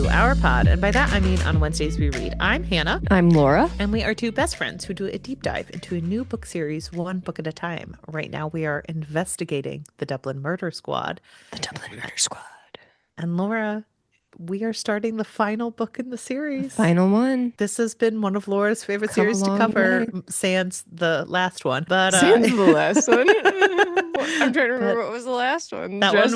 to our pod, and by that I mean on Wednesdays we read. I'm Hannah. I'm Laura. And we are two best friends who do a deep dive into a new book series, one book at a time. Right now we are investigating the Dublin Murder Squad. The Dublin Murder Squad. And Laura, we are starting the final book in the series. The final one. This has been one of Laura's favorite series to cover, sans the last one. But sans the last one. I'm trying to remember what was the last one. That one was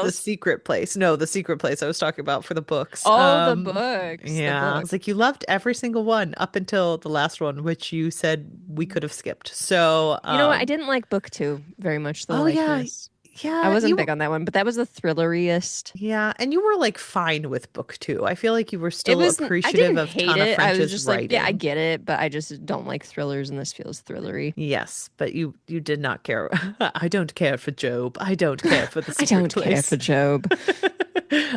The Secret Place. No, The Secret Place I was talking about for the books. Oh, the books. Yeah. It's like you loved every single one up until the last one, which you said we could have skipped. So you know what? I didn't like book 2 very much. Yeah, I wasn't big on that one, but that was the thrilleriest. Yeah, and you were like fine with book 2. I feel like you were still appreciative of Tana French's I was just writing. Like, yeah, I get it, but I just don't like thrillers, and this feels thrillery. Yes, but you did not care. I don't care for Job. I don't care for the Secret Place. I don't care for Job.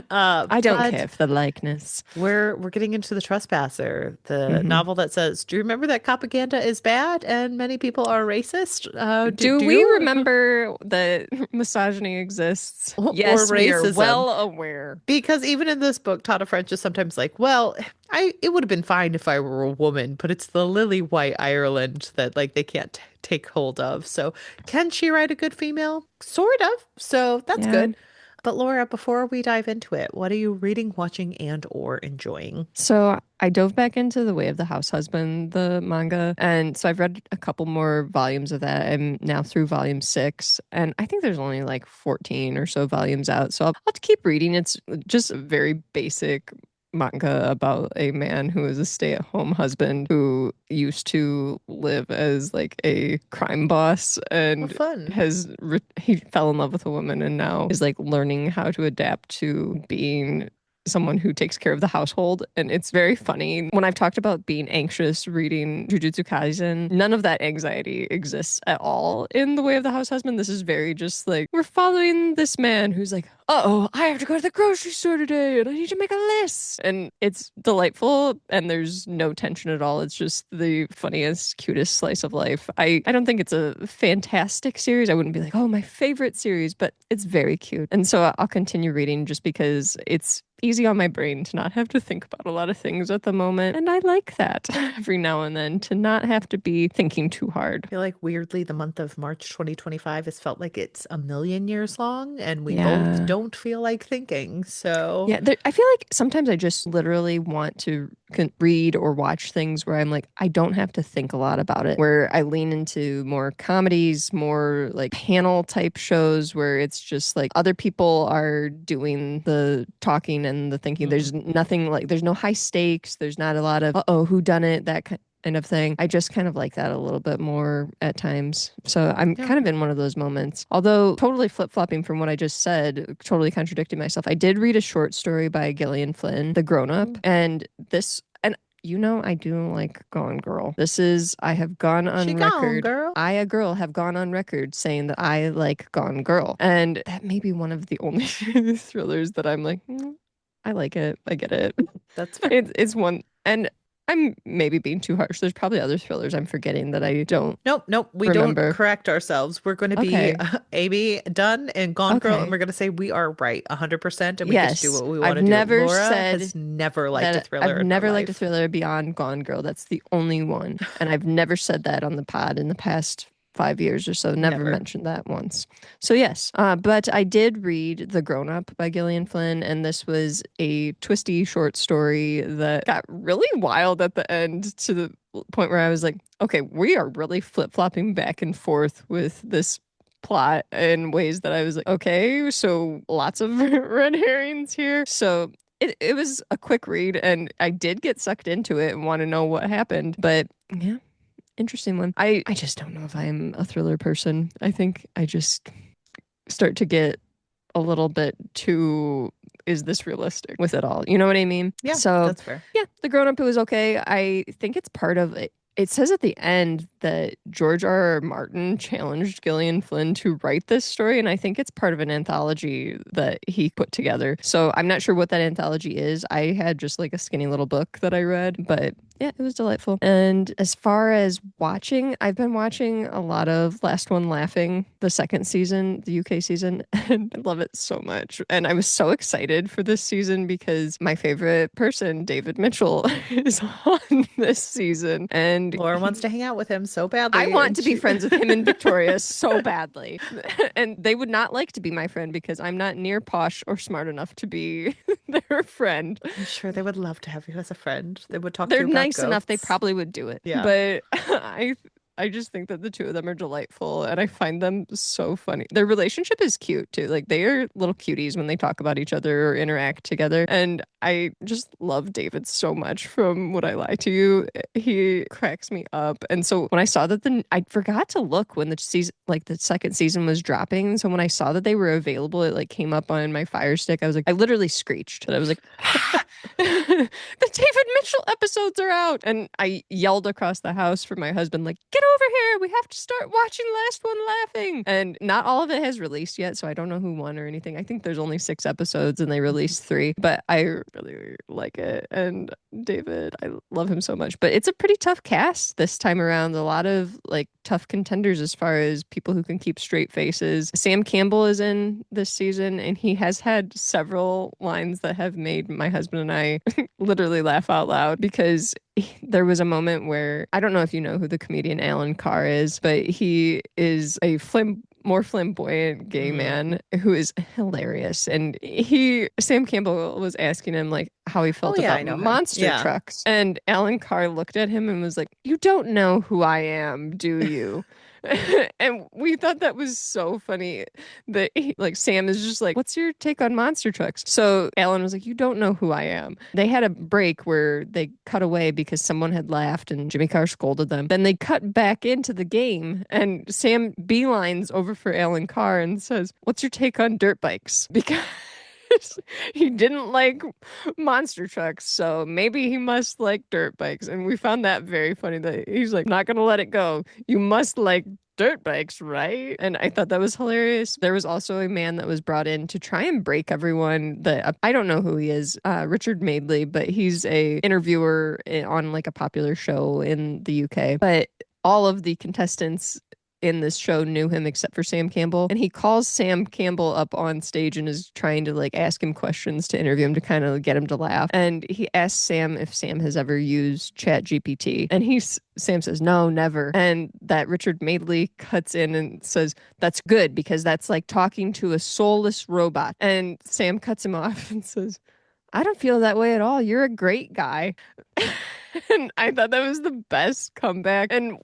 I don't care for the likeness. We're getting into the Trespasser, the novel that says, do you remember that propaganda is bad and many people are racist? Do we remember that misogyny exists? Yes, we are well aware. Because even in this book, Tana French is sometimes like, well, it would have been fine if I were a woman, but it's the lily white Ireland that like they can't take hold of. So can she write a good female? Sort of. So that's good. But Laura, before we dive into it, what are you reading, watching, and or enjoying? So I dove back into The Way of the House Husband, the manga. And so I've read a couple more volumes of that. I'm now through volume 6. And I think there's only like 14 or so volumes out. So I'll have to keep reading. It's just a very basic manga about a man who is a stay-at-home husband who used to live as like a crime boss and he fell in love with a woman and now is like learning how to adapt to being someone who takes care of the household. And it's very funny. When I've talked about being anxious reading Jujutsu Kaisen, none of that anxiety exists at all in The Way of the House Husband. This is very just like, we're following this man who's like, uh-oh, I have to go to the grocery store today and I need to make a list. And it's delightful and there's no tension at all. It's just the funniest, cutest slice of life. I don't think it's a fantastic series. I wouldn't be like, oh, my favorite series, but it's very cute. And so I'll continue reading just because it's easy on my brain to not have to think about a lot of things at the moment. And I like that every now and then to not have to be thinking too hard. I feel like weirdly the month of March 2025 has felt like it's a million years long and we both don't feel like thinking. So yeah, I feel like sometimes I just literally want to read or watch things where I'm like, I don't have to think a lot about it, where I lean into more comedies, more like panel type shows where it's just like other people are doing the talking and the thinking. There's nothing like, there's no high stakes. There's not a lot of, who done it, that kind of thing. I just kind of like that a little bit more at times. So I'm kind of in one of those moments. Although totally flip-flopping from what I just said, totally contradicting myself. I did read a short story by Gillian Flynn, The Grown Up, and this, and you know, I do like Gone Girl. I have gone on record. Girl. I, a girl, have gone on record saying that I like Gone Girl. And that may be one of the only thrillers that I'm like, I like it. I get it. That's fair. It's one, and I'm maybe being too harsh. There's probably other thrillers I'm forgetting that I don't. Nope. We remember. Don't correct ourselves. We're going to be Amy done and Gone Girl, and we're going to say we are right 100%, and we get to do what we want to do. Laura has never liked a thriller. I've never liked a thriller beyond Gone Girl. That's the only one, and I've never said that on the pod in the past 5 years or so. Never mentioned that once. So yes, but I did read The Grown Up by Gillian Flynn, and this was a twisty short story that got really wild at the end to the point where I was like, okay, we are really flip-flopping back and forth with this plot in ways that I was like, okay, so lots of red herrings here. So it was a quick read, and I did get sucked into it and want to know what happened, but yeah. Interesting one. I just don't know if I'm a thriller person. I think I just start to get a little bit too, is this realistic with it all? You know what I mean? Yeah, so that's fair. Yeah, The Grown Up, it was okay. I think it's part of it. It says at the end that George R. R. Martin challenged Gillian Flynn to write this story, and I think it's part of an anthology that he put together. So I'm not sure what that anthology is. I had just like a skinny little book that I read, but yeah, it was delightful. And as far as watching, I've been watching a lot of Last One Laughing, the second season, the UK season, and I love it so much. And I was so excited for this season because my favorite person, David Mitchell, is on this season. And Laura wants to hang out with him so I badly, want and to be she friends with him and Victoria so badly. And they would not like to be my friend because I'm not near posh or smart enough to be their friend. I'm sure they would love to have you as a friend. They would talk to They're you about nice enough, they goats. probably would do it. Yeah. But I just think that the two of them are delightful and I find them so funny. Their relationship is cute too. Like they are little cuties when they talk about each other or interact together. And I just love David so much from Would I Lie to You. He cracks me up. And so when I saw that I forgot to look when the season like the second season was dropping. So when I saw that they were available, it like came up on my Fire Stick. I was like, I literally screeched. And I was like, the David Mitchell episodes are out. And I yelled across the house for my husband, like, get over here. We have to start watching Last One Laughing. And not all of it has released yet, so I don't know who won or anything. I think there's only 6 episodes and they released 3, but I really like it. And David, I love him so much. But it's a pretty tough cast this time around. A lot of like tough contenders as far as people who can keep straight faces. Sam Campbell is in this season, and he has had several lines that have made my husband and I literally laugh out loud because there was a moment where I don't know if you know who the comedian Alan Carr is, but he is a more flamboyant gay man who is hilarious. And Sam Campbell was asking him like how he Oh felt yeah, about I know him. monster Yeah. trucks. And Alan Carr looked at him and was like, "You don't know who I am, do you?" And we thought that was so funny that like Sam is just like, what's your take on monster trucks? So Alan was like, you don't know who I am. They had a break where they cut away because someone had laughed and Jimmy Carr scolded them. Then they cut back into the game and Sam beelines over for Alan Carr and says, what's your take on dirt bikes? Because he didn't like monster trucks, so maybe he must like dirt bikes. And we found that very funny that he's like, not gonna let it go. You must like dirt bikes, right? And I thought that was hilarious. There was also a man that was brought in to try and break everyone that I don't know who he is, Richard Madeley, but he's a interviewer on like a popular show in the UK. But all of the contestants in this show knew him except for Sam Campbell. And he calls Sam Campbell up on stage and is trying to like ask him questions to interview him to kind of get him to laugh. And he asks Sam if Sam has ever used Chat GPT. And Sam says, no, never. And that Richard Madeley cuts in and says, that's good because that's like talking to a soulless robot. And Sam cuts him off and says, I don't feel that way at all. You're a great guy. And I thought that was the best comeback. And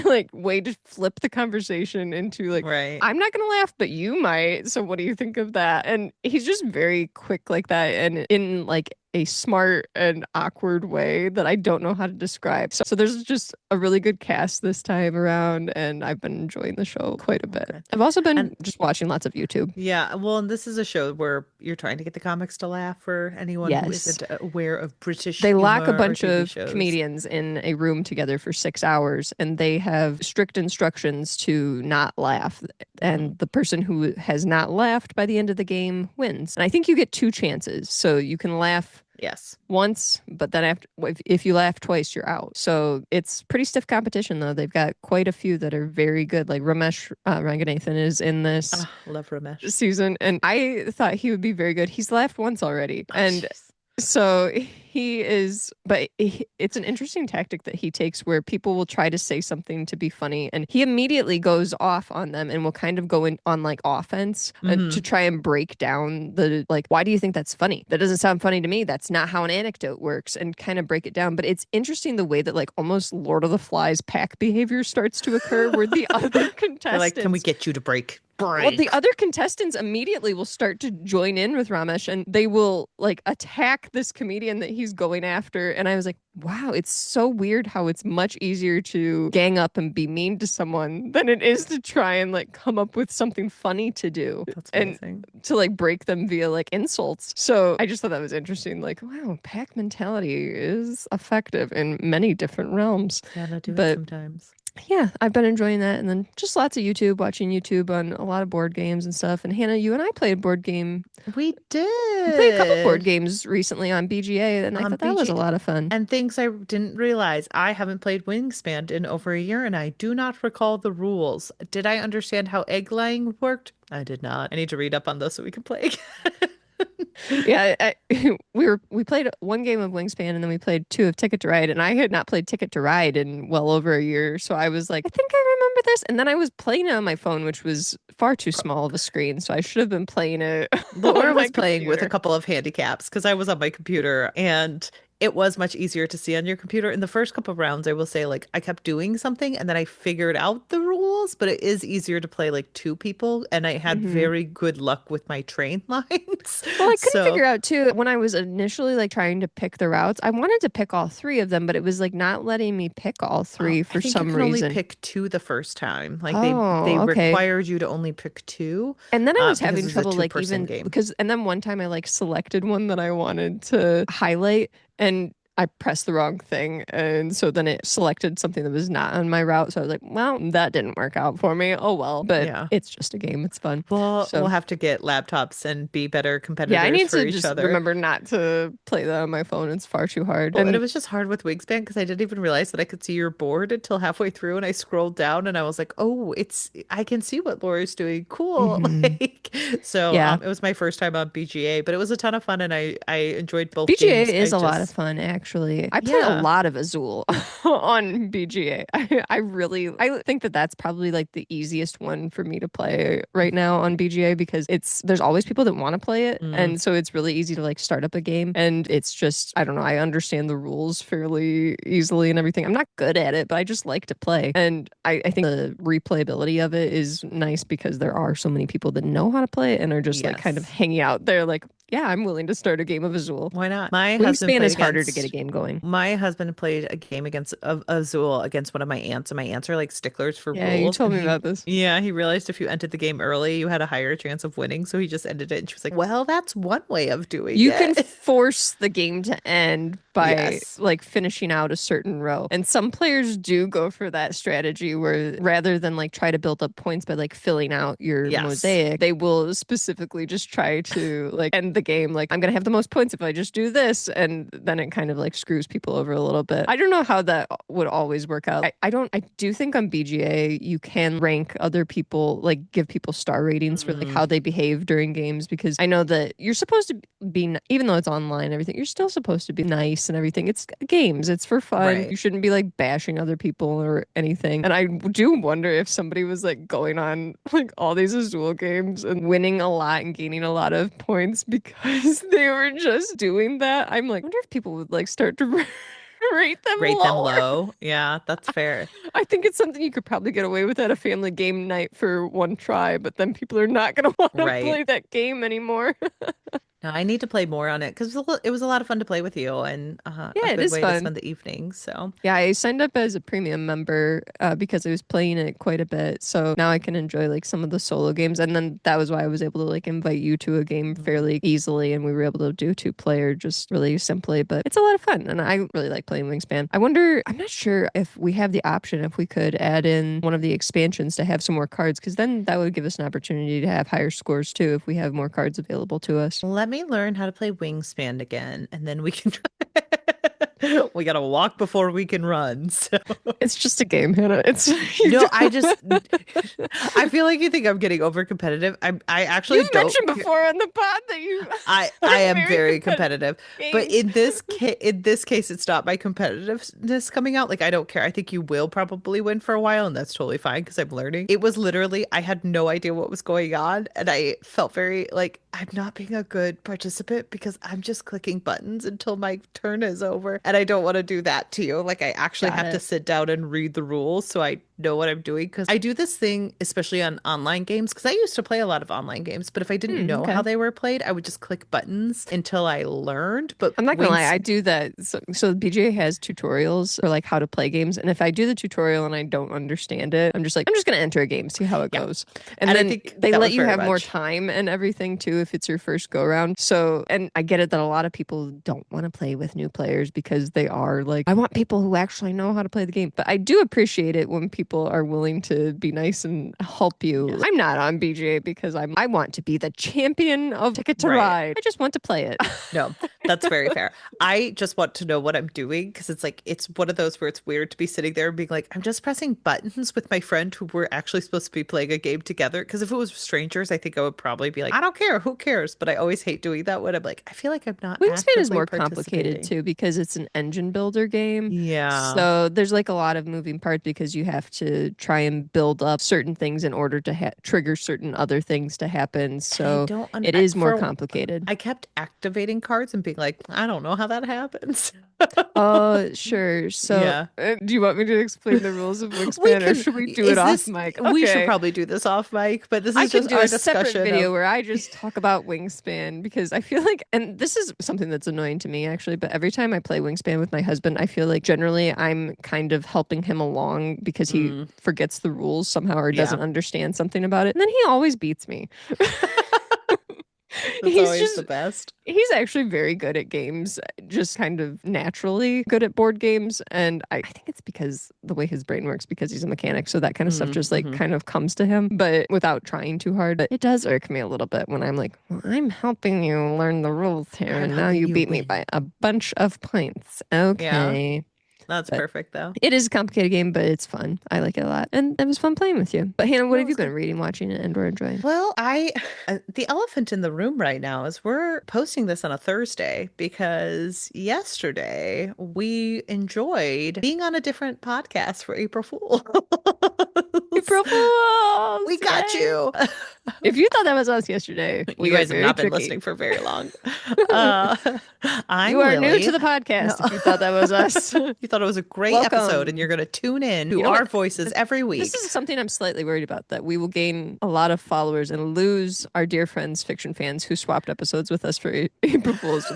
like way to flip the conversation into like, Right. I'm not gonna laugh, but you might. So what do you think of that? And he's just very quick like that and in like a smart and awkward way that I don't know how to describe. So there's just a really good cast this time around, and I've been enjoying the show quite a bit. Okay. I've also been And just watching lots of YouTube. yeah, well, and this is a show where you're trying to get the comics to laugh for anyone who Yes. isn't aware of British They lock a humor or bunch TV of shows. comedians in a room together for 6 hours, and they have strict instructions to not laugh. And the person who has not laughed by the end of the game wins. And I think you get 2 chances. So you can laugh Yes. once, but then after, if you laugh twice, you're out. So it's pretty stiff competition, though. They've got quite a few that are very good. Like Ramesh Ranganathan is in this Love Ramesh. season, and I thought he would be very good. He's laughed once already, and Jeez. so he is, but it's an interesting tactic that he takes where people will try to say something to be funny and he immediately goes off on them and will kind of go in on like offense to try and break down the like, why do you think that's funny? That doesn't sound funny to me. That's not how an anecdote works, and kind of break it down. But it's interesting the way that like almost Lord of the Flies pack behavior starts to occur where the other They're contestants like, can we get you to break? well, the other contestants immediately will start to join in with Ramesh and they will like attack this comedian that he's going after. And I was like, wow, it's so weird how it's much easier to gang up and be mean to someone than it is to try and like come up with something funny to do. That's amazing. And to like break them via like insults. So I just thought that was interesting. Like, wow, pack mentality is effective in many different realms. Gotta do it But sometimes. Yeah, I've been enjoying that. And then just lots of YouTube, watching YouTube on a lot of board games and stuff. And Hannah, you and I played a board game. We We played a couple board did games recently on BGA, and I on thought that was a BG lot of fun. and things I didn't realize. I haven't played Wingspan in over a year and I do not recall the rules. Did I understand how egg laying worked? I did not. I need to read up on this so we can play again. Yeah, we played one game of Wingspan, and then we played two of Ticket to Ride, and I had not played Ticket to Ride in well over a year, so I was like, I think I remember this. And then I was playing it on my phone, which was far too small of a screen, so I should have been playing it Laura on my was playing with a computer. couple of handicaps because I was on my computer and it was much easier to see on your computer. In the first couple of rounds, I will say, like, I kept doing something and then I figured out the rules, but it is easier to play like two people. And I had Hmm. very good luck with my train lines. Well, I couldn't So, figure out too when I was initially like trying to pick the routes. I wanted to pick all three of them, but it was like not letting me pick all three I for think you some can only reason. pick two the first time. Like they Oh, okay. required you to only pick two, And then I was because having it's a trouble like two-person even game. because and then one time I like selected one that I wanted to highlight and I pressed the wrong thing and so then it selected something that was not on my route. So I was like, well, that didn't work out for me. Oh well, but Yeah. it's just a game. It's fun. We'll So have to get laptops and be better yeah, I competitors need for to each just other. remember not to play that on my phone. It's far too hard. Well, and it And was just hard with Wingspan because I didn't even realize that I could see your board until halfway through, and I scrolled down and I was like, "Oh, it's I can see what Laura's doing. Cool!" mhm. Like, so Yeah. it was my first time on BGA, but it was a ton of fun, and I enjoyed both BGA games. is a lot of fun, actually. I play a Yeah, lot of Azul on BGA. I think that that's probably like the easiest one for me to play right now on BGA because there's always people that want to play it, mm, and so it's really easy to like start up a game, and it's just I don't know. I understand the rules fairly easily and everything. I'm not good at it, but I just like to play, and I think the replayability of it is nice because there are so many people that know how to play it and are just like kind of yes. hanging out there, like yeah, I'm willing to start a game of Azul. Why not? Wingspan is harder to get a game going. My husband played a game against of Azul against one of my aunts, and my aunts are like sticklers for Yeah, you rules. told And me about this. he realized if you entered the game early, you had a higher chance of winning. So he just ended it. And she was like, "Well, that's one way of doing You can it." force the game to end by Yes. like finishing out a certain row. And some players do go for that strategy where rather than like try to build up points by like filling out your Yes. mosaic, they will specifically just try to like end the game. Like, I'm going to have the most points if I just do this. And then it kind of like screws people over a little bit. I don't know how that would always work out. I do think on BGA you can rank other people, like give people star ratings for like Mm, how they behave during games because I know that you're supposed to be, even though it's online and everything, you're still supposed to be nice and everything. It's games, it's for fun. right. You shouldn't be like bashing other people or anything. And I do wonder if somebody was like going on like all these Azul games and winning a lot and gaining a lot of points because they were just doing that. I'm like, I wonder if people would like start to rate them Rate them lower. low. Yeah, that's fair. I think it's something you could probably get away with at a family game night for one try, but then people are not going to want to Right. play that game anymore. No, I need to play more on it because it was a lot of fun to play with you and a Yeah, it good is way to fun. spend the evening. So, Yeah, I signed up as a premium member because I was playing it quite a bit. So now I can enjoy like some of the solo games. And then that was why I was able to like invite you to a game mm. fairly easily. And we were able to do two player just really simply. But it's a lot of fun. And I really like playing Wingspan. I wonder, I'm not sure if we have the option, if we could add in one of the expansions to have some more cards, because then that would give us an opportunity to have higher scores too if we have more cards available to us. Let me learn how to play Wingspan again, and then we can. We gotta walk before we can run. So. It's just a game, Hannah. It's you No, don't. I feel like you think I'm getting over competitive. I actually You've don't. mentioned before on the pod that you are I am very very competitive competitive, but games. in this case, it's not my competitiveness coming out. Like I don't care. I think you will probably win for a while, and that's totally fine because I'm learning. It was literally I had no idea what was going on, and I felt very like I'm not being a good participant because I'm just clicking buttons until my turn is over, and I don't want to do that to you. Like I actually Got have to it. sit down and read the rules, so I know what I'm doing because I do this thing, especially on online games, because I used to play a lot of online games, but if I didn't know how Okay. they were played, I would just click buttons until I learned. But I'm not gonna lie, Wings, I do that. So BGA has tutorials for like how to play games, and if I do the tutorial and I don't understand it, I'm just like, I'm just gonna enter a game, see how it yeah. goes. And And I then think they that let was you very have more much. time and everything too if it's your first go round. So, and I get it that a lot of people don't want to play with new players because they are like, I want people who actually know how to play the game. But I do appreciate it when people are willing to be nice and help you. Yes. I'm not on BGA because I want to be the champion of Ticket to Right. Ride. I just want to play it. No, that's very fair. I just want to know what I'm doing because it's like it's one of those where it's weird to be sitting there and being like, I'm just pressing buttons with my friend who we're actually supposed to be playing a game together. Because if it was strangers, I think I would probably be like, I don't care, who cares? But I always hate doing that when I'm like, I feel like I'm not Wingspan is actively more complicated participating. too because it's an engine builder game. Yeah. So there's like a lot of moving parts because you have to try and build up certain things in order to trigger certain other things to happen. And I So don't it is more for complicated. I kept activating cards and being like, I don't know how that happens. Oh, sure. So Yeah. do you want me to explain the rules of We Wingspan or can, should we do it is off this, mic? we should Okay. probably do this off mic, but this I is can just do our a separate discussion video of, where I just talk about Wingspan because I feel like, and this is something that's annoying to me actually, but every time I play Wingspan with my husband, I feel like generally I'm kind of helping him along because he mm, forgets the rules somehow or yeah, doesn't understand something about it. And then he always beats me. that's He's always the just best. He's actually very good at games, just kind of naturally good at board games. And I think it's because the way his brain works, because he's a mechanic. So that kind of stuff Mm, just like hmm. kind of comes to him, but without trying too hard. But it does irk me a little bit when I'm like, well, I'm helping you learn the rules here. I'm And now helping you you beat me by win. a bunch of points. Yeah, Okay. that's But perfect though. it is a complicated game, but it's fun. I like it a lot. And it was fun playing with you. But Hannah, what No, have you it's been good. reading, watching, and or enjoying? Well, the elephant in the room right now is we're posting this on a Thursday because yesterday we enjoyed being on a different podcast for April Fool's. April Fools! We got Yay! you. If you thought that was us yesterday, we You got guys have very not been tricky. listening for very long. Uh, You I'm are new to Lily. the podcast if you thought that was us. You thought it was a great episode, and you're Welcome. going to tune in You to know our what? voices every This week. is something I'm slightly worried about that we will gain a lot of followers and lose our dear friends, fiction fans who swapped episodes with us for April Fools.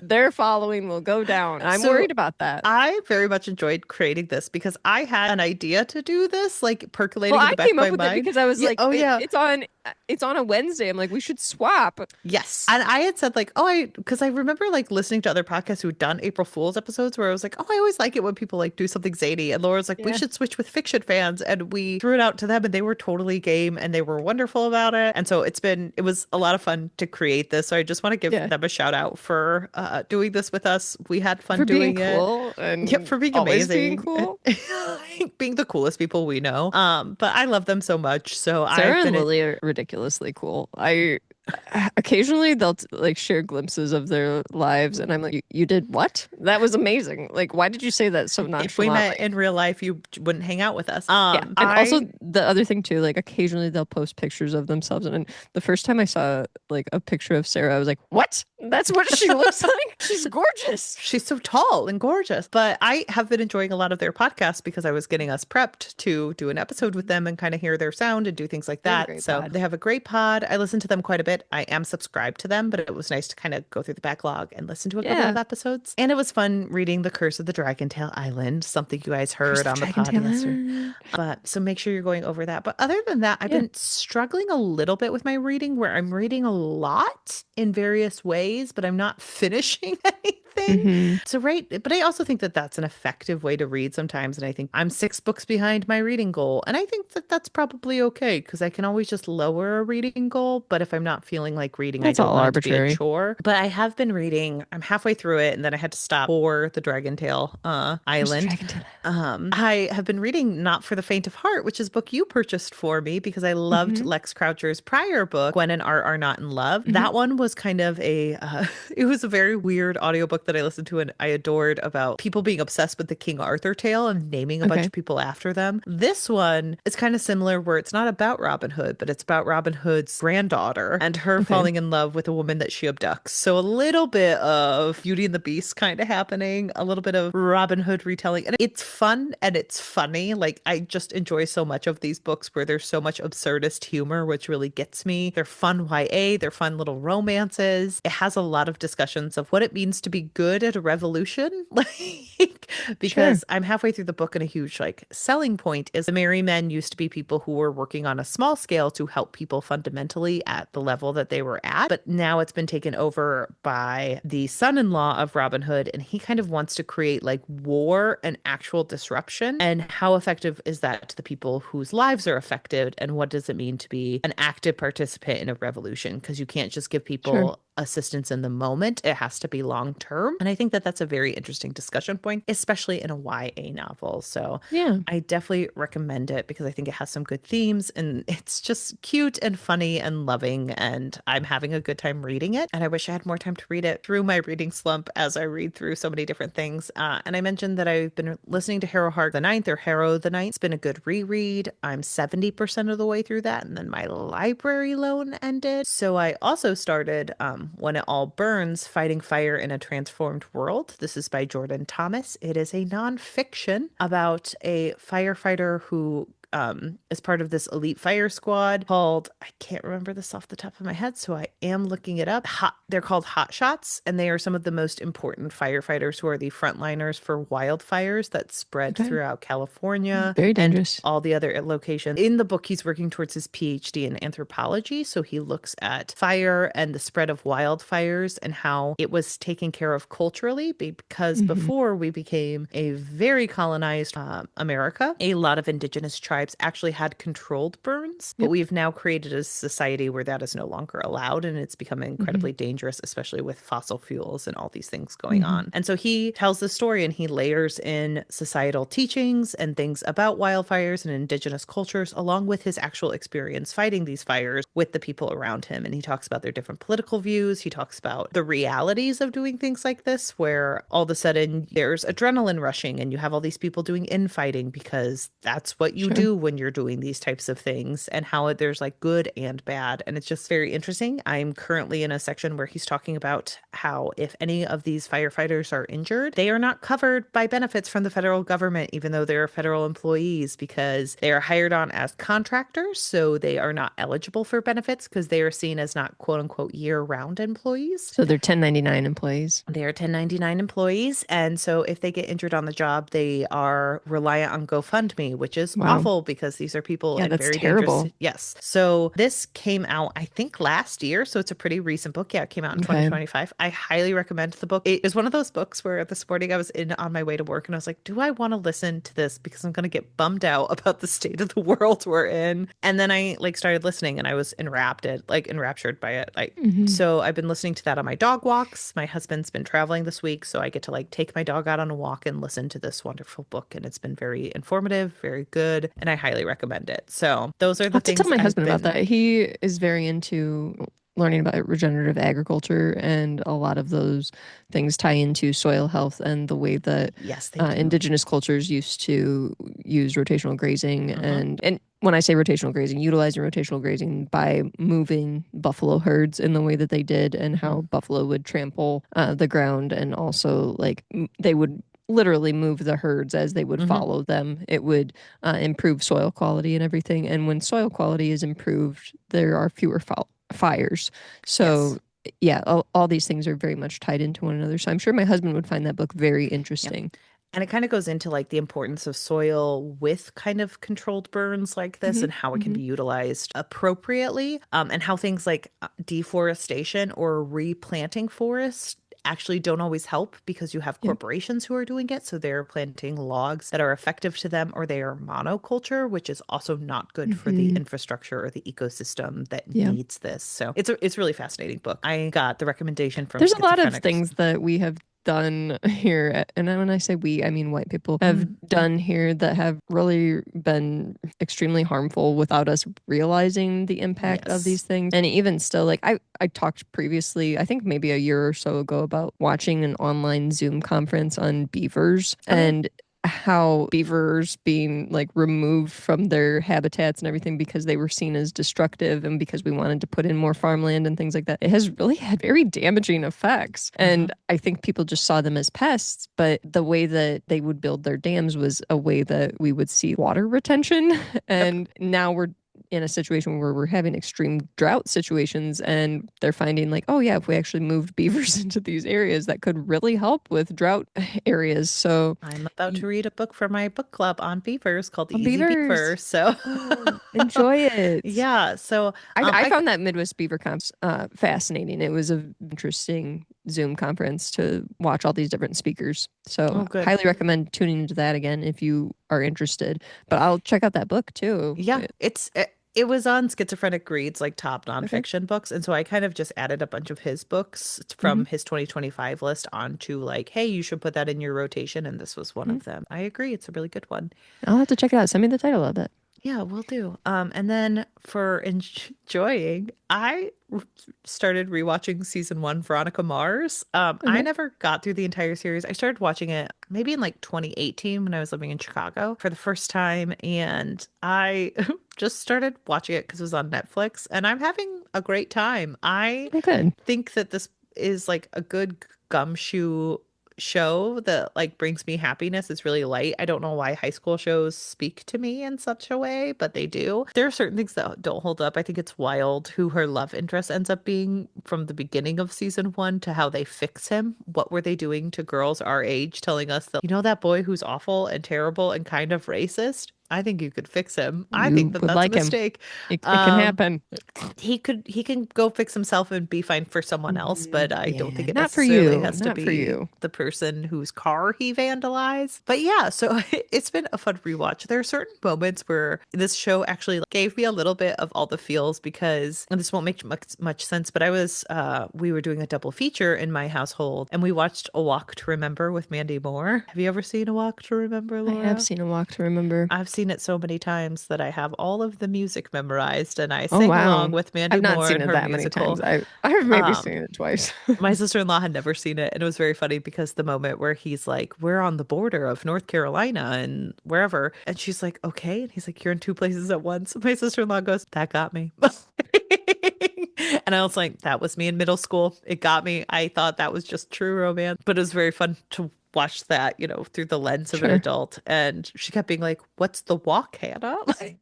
Their following will go down. I'm So worried about that. I very much enjoyed creating this because I had an idea to do this, like Well, percolating in I the back of came up my with it mind. because I was Yeah. like, Oh, yeah. it's on a Wednesday. I'm like, we should swap. Yes. And I had said like, oh, because I remember like listening to other podcasts who had done April Fool's episodes where I was like, oh, I always like it when people like do something zany. And Laura's like, we Yeah. should switch with fiction fans. And we threw it out to them and they were totally game and they were wonderful about it. And so it was a lot of fun to create this. So I just want to give Yeah. them a shout out for doing this with us. We had fun For being doing it. cool Yep, and for being always being amazing. cool. Being the coolest people we know. But I love them so much. So I've Sarah and been Lily are ridiculously cool. I occasionally they'll like share glimpses of their lives, and I'm like, you did what? That was amazing. Like, why did you say that so if we met nonchalantly? in real life, you wouldn't hang out with us. Yeah, and also the other thing too, like occasionally they'll post pictures of themselves, and the first time I saw like a picture of Sarah, I was like, "What? That's what she looks like? She's gorgeous." She's so tall and gorgeous. But I have been enjoying a lot of their podcasts because I was getting us prepped to do an episode with them and kind of hear their sound and do things like They have a that. great So pod. they have a great pod. I listen to them quite a bit. I am subscribed to them, but it was nice to kind of go through the backlog and listen to a couple Yeah, of episodes. And it was fun reading The Curse of the Dragon Tail Island, something you guys Curse heard the on the Dragon pod Tail yesterday. Island. But so make sure you're going over that. But other than that, I've Yeah. been struggling a little bit with my reading where I'm reading a lot in various ways, but I'm not finishing anything. Mm-hmm. So, right. But I also think that that's an effective way to read sometimes. And I think I'm 6 books behind my reading goal. And I think that that's probably okay because I can always just lower a reading goal. But if I'm not feeling like reading, I That's don't all want it to be a arbitrary. chore. But I have been reading, I'm halfway through it. And then I had to stop for the Dragon Tail Curse the Island. Dragon Tail I have been reading Not for the Faint of Heart, which is a book you purchased for me because I loved Island. Lex Croucher's prior book, Gwenn and Art Are Not in Love. Mm-hmm. That one was kind of it was a very weird audiobook book that I listened to and I adored about people being obsessed with the King Arthur tale and naming a bunch Okay. of people after them. This one is kind of similar where it's not about Robin Hood, but it's about Robin Hood's granddaughter and her Okay. falling in love with a woman that she abducts. So a little bit of Beauty and the Beast kind of happening, a little bit of Robin Hood retelling. And it's fun and it's funny. Like I just enjoy so much of these books where there's so much absurdist humor, which really gets me. They're fun YA, they're fun little romances. It has a lot of discussions of what it means to be good at a revolution. Like Sure. because I'm halfway through the book and a huge like selling point is the merry men used to be people who were working on a small scale to help people fundamentally at the level that they were at. But now it's been taken over by the son-in-law of Robin Hood, and he kind of wants to create like war and actual disruption. And how effective is that to the people whose lives are affected? And what does it mean to be an active participant in a revolution? Because you can't just give Sure. people assistance in the moment. It has to be long term. And I think that that's a very interesting discussion point, especially in a YA novel. So Yeah. I definitely recommend it because I think it has some good themes and it's just cute and funny and loving. And I'm having a good time reading it. And I wish I had more time to read it through my reading slump as I read through so many different things. And I mentioned that I've been listening to Harrow the Ninth. It's been a good reread. I'm 70% of the way through that. And then my library loan ended. So I also started When It All Burns, Fighting Fire in a Transformed World. This is by Jordan Thomas. It is a nonfiction about a firefighter who is part of this elite fire squad called, I can't remember this off the top of my head, so I am looking it up. They're called Hot Shots, and they are some of the most important firefighters who are the frontliners for wildfires that spread Okay. throughout California Very and dangerous. all the other locations. In the book, he's working towards his PhD in anthropology, so he looks at fire and the spread of wildfires and how it was taken care of culturally because Hmm. before we became a very colonized America, a lot of indigenous tribes actually had controlled burns, but Yep. we've now created a society where that is no longer allowed and it's become Hmm. incredibly dangerous, especially with fossil fuels and all these things going Hmm. on. And so he tells the story and he layers in societal teachings and things about wildfires and indigenous cultures, along with his actual experience fighting these fires with the people around him. And he talks about their different political views. He talks about the realities of doing things like this, where all of a sudden there's adrenaline rushing and you have all these people doing infighting because that's what you Sure. do when you're doing these types of things, and how there's like good and bad. And it's just very interesting. I'm currently in a section where he's talking about how if any of these firefighters are injured, they are not covered by benefits from the federal government, even though they're federal employees, because they are hired on as contractors. So they are not eligible for benefits because they are seen as not quote unquote year round employees. So they're 1099 employees. They are 1099 employees. And so if they get injured on the job, they are reliant on GoFundMe, which is Wow. awful because these are people Yeah, in that's very dangerous. terrible. Yes. So this came out, I think, last year. So it's a pretty recent book. Yeah, it came out in Okay. 2025. I highly recommend the book. It is one of those books where this morning I was in on my way to work and I was like, do I want to listen to this? Because I'm going to get bummed out about the state of the world we're in. And then I like started listening and I was enraptured by it. Like, Hmm. so I've been listening to that on my dog walks. My husband's been traveling this week, so I get to like take my dog out on a walk and listen to this wonderful book. And it's been very informative, very good, and I highly recommend it. So those are I'll the have to tell things my I've husband about been. that. He is very into learning about regenerative agriculture, and a lot of those things tie into soil health and the way that Yes, they do. indigenous cultures used to use rotational grazing. Hmm. And when I say rotational grazing, utilizing rotational grazing by moving buffalo herds in the way that they did, and Hmm. how buffalo would trample the ground, and also like they would literally move the herds as they would Hmm. follow them. It would improve soil quality and everything. And when soil quality is improved, there are fewer fires. So Yes. yeah, all these things are very much tied into one another. So I'm sure my husband would find that book very Yep. interesting. And it kind of goes into like the importance of soil with kind of controlled burns like this Hmm. and how it can Hmm. be utilized appropriately, and how things like deforestation or replanting forests actually don't always help because you have Yep. corporations who are doing it. So they're planting logs that are effective to them, or they are monoculture, which is also not good for the Hmm. infrastructure or the ecosystem that Yeah. needs this. So it's a really fascinating book. I got the recommendation from There's a lot of Schizophrenics. things that we have done here, and when I say we, I mean white people, have Mm, done here that have really been extremely harmful without us realizing the impact of yes. these things. And even still, like I talked previously, I think maybe a year or so ago, about watching an online Zoom conference on beavers Oh yeah. and how beavers being like removed from their habitats and everything because they were seen as destructive and because we wanted to put in more farmland and things like that. It has really had very damaging effects. And Hmm. I think people just saw them as pests, but the way that they would build their dams was a way that we would see water retention. Yep. And now we're in a situation where we're having extreme drought situations and they're finding like, oh yeah, if we actually moved beavers into these areas, that could really help with drought areas. So I'm about to read a book for my book club on beavers called Easy beavers. Beaver. So Enjoy it. yeah. So I I found that Midwest Beaver Conference fascinating. It was an interesting Zoom conference to watch all these different speakers. So oh good. highly recommend tuning into that again if you are interested. But I'll check out that book too. Yeah, it was on Schizophrenic Reads, like top Okay. nonfiction books, and so I kind of just added a bunch of his books Hmm. from his 2025 list onto like, hey, you should put that in your rotation, and this was one Hmm. of them. I agree, it's a really good one. I'll have to check it out. Send me the title of it. Yeah, we'll do. And then for enjoying, started rewatching season one, Veronica Mars. I Okay. never got through the entire series. I started watching it maybe in like 2018 when I was living in Chicago for the first time, and I just started watching it because it was on Netflix, and I'm having a great time. I Oh, good. think that this is like a good gumshoe show that like brings me happiness. It's really light. I don't know why high school shows speak to me in such a way, but they do. There are certain things that don't hold up. I think it's wild who her love interest ends up being from the beginning of season one to how they fix him. What were they doing to girls our age, telling us that, you know, that boy who's awful and terrible and kind of racist? I think you could fix him. I think You that would that's a like him. mistake. It can Um, happen. he can go fix himself and be fine for someone else, but I don't think Yeah, it not for necessarily you. has to Not for be you. the person whose car he vandalized. But yeah, so it's been a fun rewatch. There are certain moments where this show actually like, gave me a little bit of all the feels because, and this won't make much sense, but we were doing a double feature in my household and we watched A Walk to Remember with Mandy Moore. Have you ever seen A Walk to Remember, I have Laura? seen A Walk to Remember. I've seen it so many times that I have all of the music memorized and I Oh sing along wow. with Mandy I've not Moore seen and it her that many times. musical. I've maybe Um, seen it twice. my sister-in-law had never seen it, and it was very funny because the moment where he's like, "We're on the border of North Carolina and wherever," and she's like, "Okay," and he's like, "You're in two places at once." My sister-in-law goes, "That got me," and I was like, "That was me in middle school. It got me. I thought that was just true romance, but it was very fun to." Watch that, you know, through the lens of an Sure. adult. And she kept being like, "What's the walk, Hannah?" Like,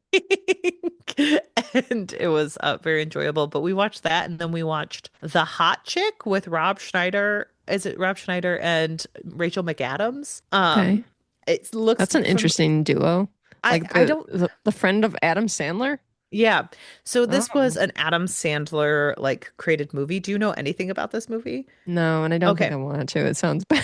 and it was very enjoyable. But we watched that, and then we watched The Hot Chick with Rob Schneider. Is it Rob Schneider and Rachel McAdams? Okay. It looks That's an from interesting duo. Like I don't. the friend of Adam Sandler? Yeah. So this was Oh. an Adam Sandler like created movie. Do you know anything about this movie? No, and I don't think Okay. I want to. It sounds bad.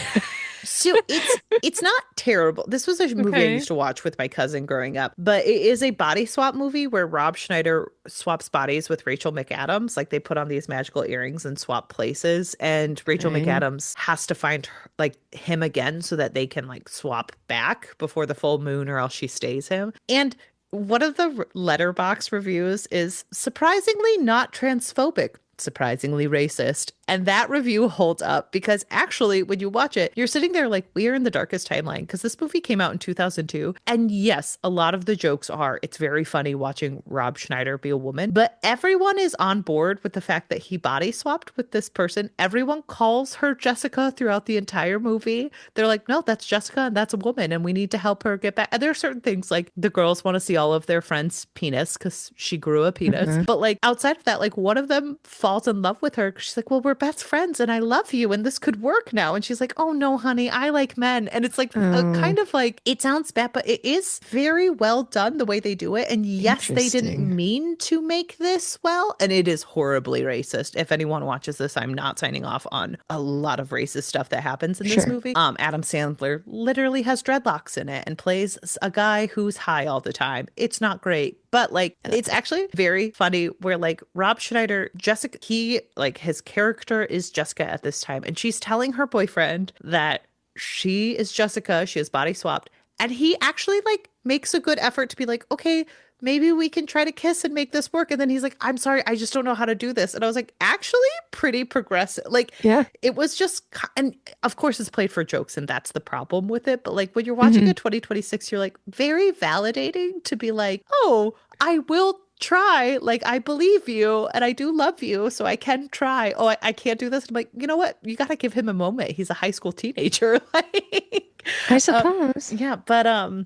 So it's not terrible. This was a movie I Okay. used to watch with my cousin growing up, but it is a body swap movie where Rob Schneider swaps bodies with Rachel McAdams. Like they put on these magical earrings and swap places, and Rachel Okay. McAdams has to find like him again so that they can like swap back before the full moon, or else she stays him. And one of the letterbox reviews is surprisingly not transphobic, surprisingly racist. And that review holds up because actually, when you watch it, you're sitting there like, we are in the darkest timeline because this movie came out in 2002. And yes, a lot of the jokes are, it's very funny watching Rob Schneider be a woman, but everyone is on board with the fact that he body swapped with this person. Everyone calls her Jessica throughout the entire movie. They're like, no, that's Jessica and that's a woman and we need to help her get back. And there are certain things like the girls want to see all of their friends' penis because she grew a penis. Uh-huh. But like outside of that, like one of them falls in love with her. She's like, well, we're best friends and I love you and this could work now. And she's like, oh no, honey, I like men. And it's like a Oh, kind of like, it sounds bad, but it is very well done the way they do it. And yes, they didn't interesting. mean to make this well. And it is horribly racist. If anyone watches this, I'm not signing off on a lot of racist stuff that happens in this Sure. movie. Adam Sandler literally has dreadlocks in it and plays a guy who's high all the time. It's not great, But like it's actually very funny where like Rob Schneider, Jessica, he like his character is Jessica at this time, and she's telling her boyfriend that she is Jessica, she is body swapped, and he actually like makes a good effort to be like, okay, maybe we can try to kiss and make this work. And then he's like, I'm sorry, I just don't know how to do this. And I was like, actually, pretty progressive. Like, Yeah. it was just, and of course, it's played for jokes, and that's the problem with it. But like, when you're watching Hmm. a 2026, you're like, very validating to be like, oh, I will try. Like, I believe you and I do love you, so I can try. Oh, I can't do this. I'm like, you know what? You got to give him a moment. He's a high school teenager. Like, I uh, suppose. yeah, but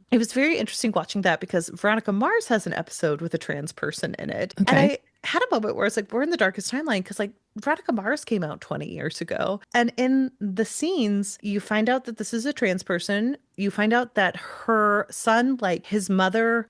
it was very interesting watching that because Veronica Mars has an episode with a trans person in it. And Okay. I had a moment where it's like, we're in the darkest timeline because like Veronica Mars came out 20 years ago. And in the scenes, you find out that this is a trans person. You find out that her son, like his mother,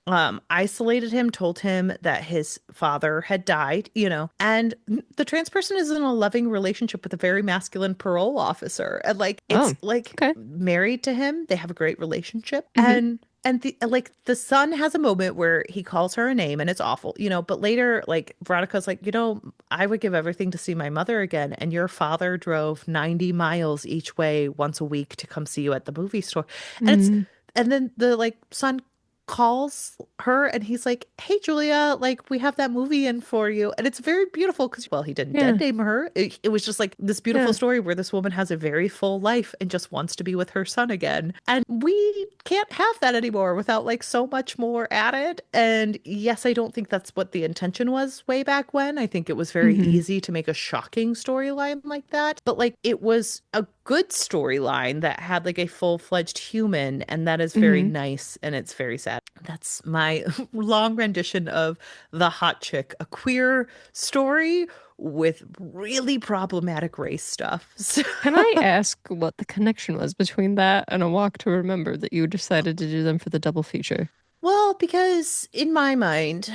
isolated him, told him that his father had died, you know, and the trans person is in a loving relationship with a very masculine parole officer. And like it's Oh, like okay. married to him. They have a great relationship. Hmm. And the like the son has a moment where he calls her a name and it's awful, you know, but later like Veronica's like, you know, I would give everything to see my mother again. And your father drove 90 miles each way once a week to come see you at the movie store. And it's Mm, and then the like son calls her and he's like, "Hey Julia, like we have that movie in for you." And it's very beautiful because well, he didn't dead yeah. name her. It was just like this beautiful Yeah. story where this woman has a very full life and just wants to be with her son again. And we can't have that anymore without like so much more added. And yes, I don't think that's what the intention was way back when. I think it was very Hmm. easy to make a shocking storyline like that. But like it was a good storyline that had like a full-fledged human, and that is very Hmm. nice and it's very sad. That's my long rendition of The Hot Chick, a queer story with really problematic race stuff. So, Can I ask what the connection was between that and A Walk to Remember that you decided to do them for the double feature? well, because in my mind,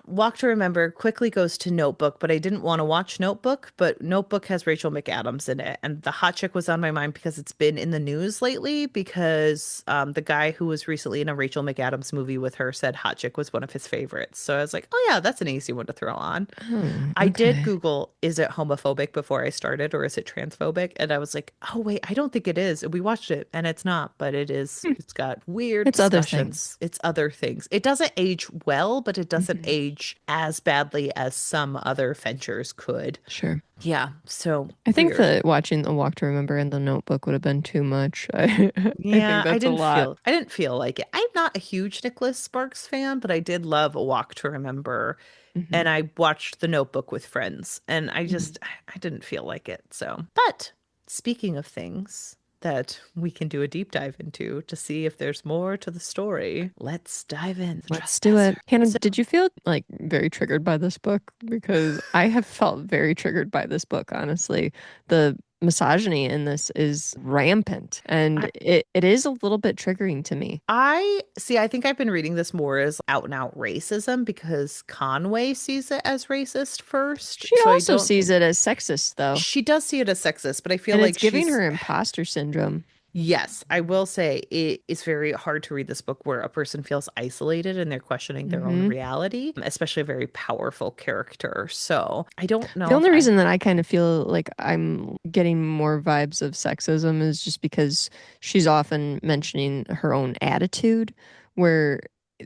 Walk to Remember quickly goes to Notebook, but I didn't want to watch Notebook, but Notebook has Rachel McAdams in it. And The Hot Chick was on my mind because it's been in the news lately because the guy who was recently in a Rachel McAdams movie with her said Hot Chick was one of his favorites. So I was like, oh yeah, that's an easy one to throw on. Oh, I did okay. Google, is it homophobic before I started or is it transphobic? And I was like, oh, wait, I don't think it is. And we watched it and it's not, but it is. Hmm. It's got weird It's other things. discussions. It's other things. It doesn't age well, but it doesn't Hmm. age as badly as some other ventures could. Sure. Yeah. So I think weird. that watching A Walk to Remember and The Notebook would have been too much. I think Yeah, that's a lot. I didn't feel like it. I'm not a huge Nicholas Sparks fan, but I did love A Walk to Remember. Hmm. And I watched The Notebook with friends, and Hmm. I didn't feel like it. So, but speaking of things that we can do a deep dive into to see if there's more to the story, let's dive in. The Let's do Trespasser. it. Hannah, So did you feel like very triggered by this book? Because I have felt very triggered by this book, honestly. The misogyny in this is rampant and I it is a little bit triggering to me. I see, I think I've been reading this more as out and out racism because Conway sees it as racist first. She So I also don't sees think it as sexist, though, she does see it as sexist, but I feel and it's like giving she's her imposter syndrome. yes, I will say it is very hard to read this book where a person feels isolated and they're questioning their own Hmm. reality, especially a very powerful character. So I don't The know if only I, reason that I kind of feel like I'm getting more vibes of sexism is just because she's often mentioning her own attitude, where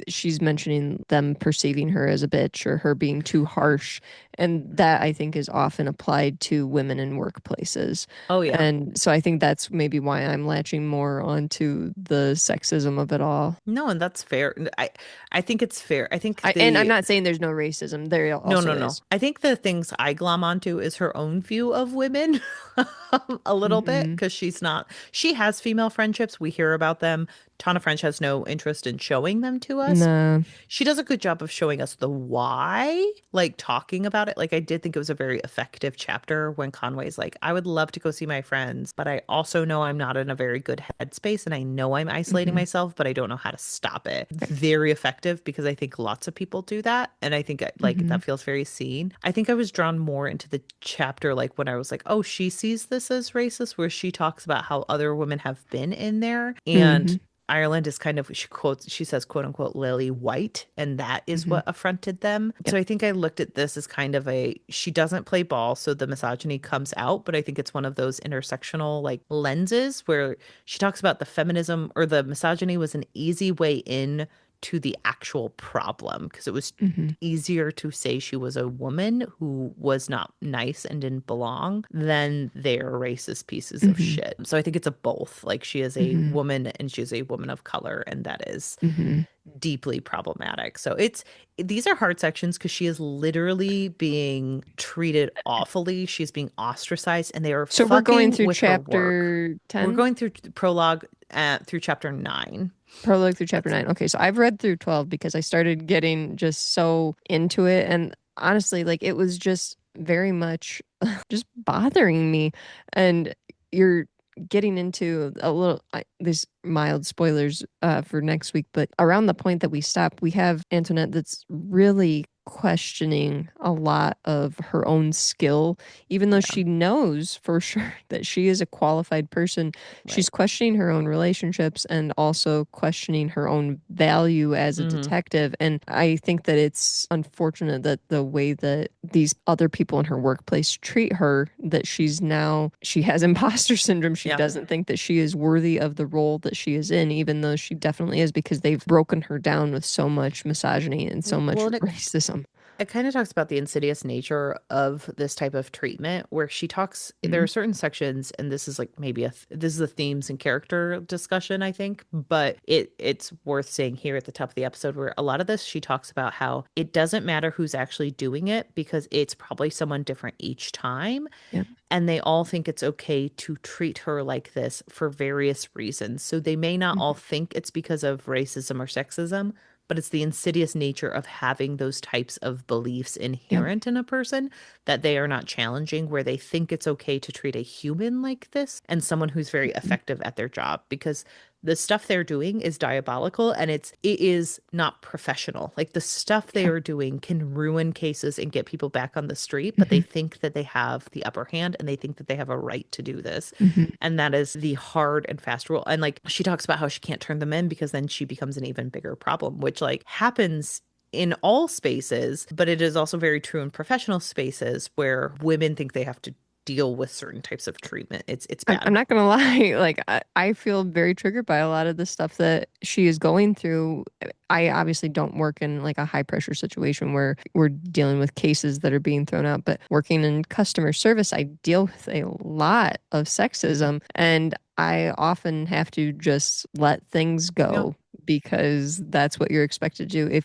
she's mentioning them perceiving her as a bitch or her being too harsh. And that I think is often applied to women in workplaces. oh yeah, And so I think that's maybe why I'm latching more onto the sexism of it all. no, and that's fair. I think it's fair. I think And I'm the not saying there's no racism, there no, also no, no. is. I think the things I glom onto is her own view of women a little bit Hmm. because she has female friendships. We hear about them. Tana French has no interest in showing them to us. No. She does a good job of showing us the why, like talking about it. Like I did think it was a very effective chapter when Conway's like, I would love to go see my friends, but I also know I'm not in a very good headspace and I know I'm isolating Hmm. myself, but I don't know how to stop it. Very effective because I think lots of people do that. And I think like Hmm. that feels very seen. I think I was drawn more into the chapter like when I was like, oh, she sees this as racist, where she talks about how other women have been in there. And Hmm. Ireland is kind of, she says, quote unquote, lily white, and that is Hmm. what affronted them. Yep. So I think I looked at this as kind of she doesn't play ball, so the misogyny comes out, but I think it's one of those intersectional like lenses where she talks about the feminism or the misogyny was an easy way in to the actual problem because it was Hmm. easier to say she was a woman who was not nice and didn't belong than they're racist pieces of Hmm. shit. So I think it's a both. Like she is a Hmm. woman and she is a woman of color, and that is Hmm. deeply problematic. So these are hard sections because she is literally being treated awfully. She's being ostracized and they are So we're going fucking through with her work. chapter We're 10? going through prologue through chapter 9. Prologue through chapter That's 9. Okay, so I've read through 12 because I started getting just so into it. And honestly, like it was just very much just bothering me. And you're getting into a little, these mild spoilers for next week, but around the point that we stop, we have Antoinette that's really questioning a lot of her own skill, even though yeah, she knows for sure that she is a qualified person. right. She's questioning her own relationships and also questioning her own value as a Hmm. detective. And I think that it's unfortunate that the way that these other people in her workplace treat her, that she has imposter syndrome. She Yeah. doesn't think that she is worthy of the role that she is in, even though she definitely is, because they've broken her down with so much misogyny and so much Well, racism. it kind of talks about the insidious nature of this type of treatment where she talks there Mm-hmm. are certain sections, and this is like maybe this is a themes and character discussion, I think, but it's worth saying here at the top of the episode where a lot of this she talks about how it doesn't matter who's actually doing it because it's probably someone different each time, Yep. and they all think it's okay to treat her like this for various reasons. So they may not all Mm-hmm. think it's because of racism or sexism, but it's the insidious nature of having those types of beliefs Yep. inherent in a person that they are not challenging, where they think it's okay to treat a human like this and someone who's very effective at their job because the stuff they're doing is diabolical and it is not professional. Like the stuff they Yeah. are doing can ruin cases and get people back on the street, but they Hmm. think that they have the upper hand and they think that they have a right to do this. Hmm. And that is the hard and fast rule. And like she talks about how she can't turn them in because then she becomes an even bigger problem, which like happens in all spaces, but it is also very true in professional spaces where women think they have to deal with certain types of treatment. It's I'm bad. not gonna lie, like I feel very triggered by a lot of the stuff that she is going through. I obviously don't work in like a high pressure situation where we're dealing with cases that are being thrown out, but working in customer service, I deal with a lot of Mhm. sexism, and I often have to just let things Yeah. go because that's what you're expected to do.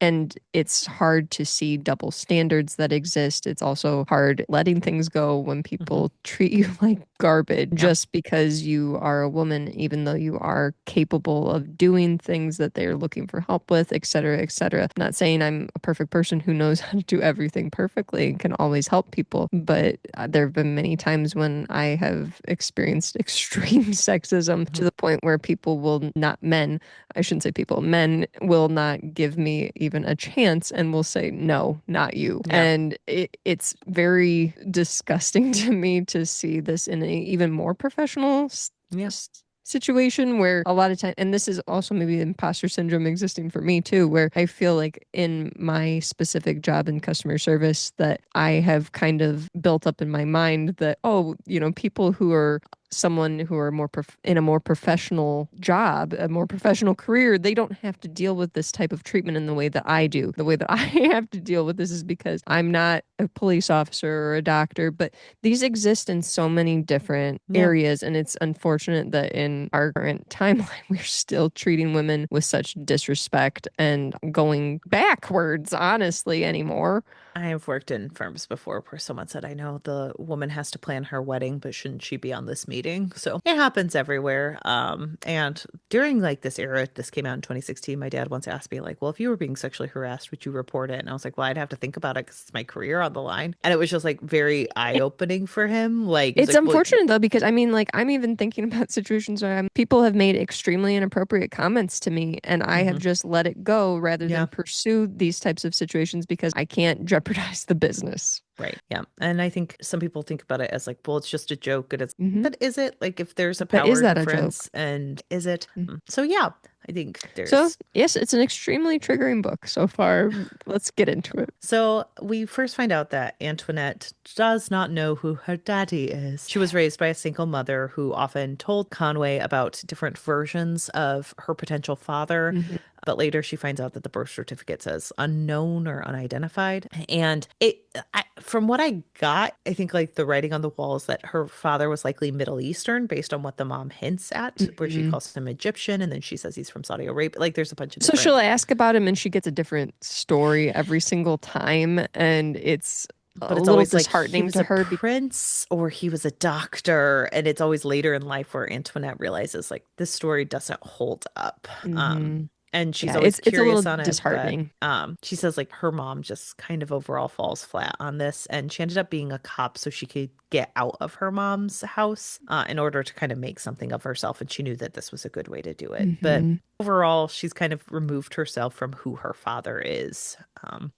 And it's hard to see double standards that exist. It's also hard letting things go when Hmm. people treat you like garbage Yeah. just because you are a woman, even though you are capable of doing things that they're looking for help with, et cetera, et cetera. Not saying I'm a perfect person who knows how to do everything perfectly and can always help people, but there have been many times when I have experienced extreme sexism to Hmm. the point where people will not, men, I shouldn't say people, men will not give me even a chance and will say, no, not you. Yeah. And it's very disgusting to me to see this in an even more professional Yeah. situation where a lot of time, and this is also maybe imposter syndrome existing for me too, where I feel like in my specific job in customer service that I have kind of built up in my mind that, oh, people who are someone who are in a more professional job, a more professional career, they don't have to deal with this type of treatment in the way that I do. The way that I have to deal with this is because I'm not a police officer or a doctor, but these exist in so many different Yeah. areas. And it's unfortunate that in our current timeline, we're still treating women with such disrespect and going backwards, honestly, anymore. I have worked in firms before where someone said, I know the woman has to plan her wedding, but shouldn't she be on this meeting? So it happens everywhere. And during like this era, this came out in 2016, my dad once asked me, like, well, if you were being sexually harassed, would you report it? And I was like, well, I'd have to think about it because it's my career on the line. And it was just like very eye-opening for him. Like, he's It's like, well, unfortunate though, because I mean, like, I'm even thinking about situations where people have made extremely inappropriate comments to me, and I have mhm, just let it go rather yeah. than pursue these types of situations because I can't jeopardize the business. Right. Yeah. And I think some people think about it as like, well, it's just a joke. And it's, Hmm. but is it like if there's a But is power that a joke? difference and is it? Mm. So yeah, I think So, there's. yes, it's an extremely triggering book so far. Let's get into it. So we first find out that Antoinette does not know who her daddy is. She was raised by a single mother who often told Conway about different versions of her potential father. Hmm. But later she finds out that the birth certificate says unknown or unidentified. And from what I got, I think like the writing on the wall is that her father was likely Middle Eastern based on what the mom hints at, where she Hmm. calls him Egyptian and then she says he's from Saudi Arabia. Like there's a bunch of So different. she'll ask about him and she gets a different story every single time. And it's But a it's little always like he disheartening was to a her. prince or he was a doctor. And it's always later in life where Antoinette realizes like this story doesn't hold up. Hmm. And she's Yeah, always it's a little curious on it, but disheartening. she says like her mom just kind of overall falls flat on this, and she ended up being a cop so she could get out of her mom's house in order to kind of make something of herself, and she knew that this was a good way to do it. But Hmm. overall, she's kind of removed herself from who her father is,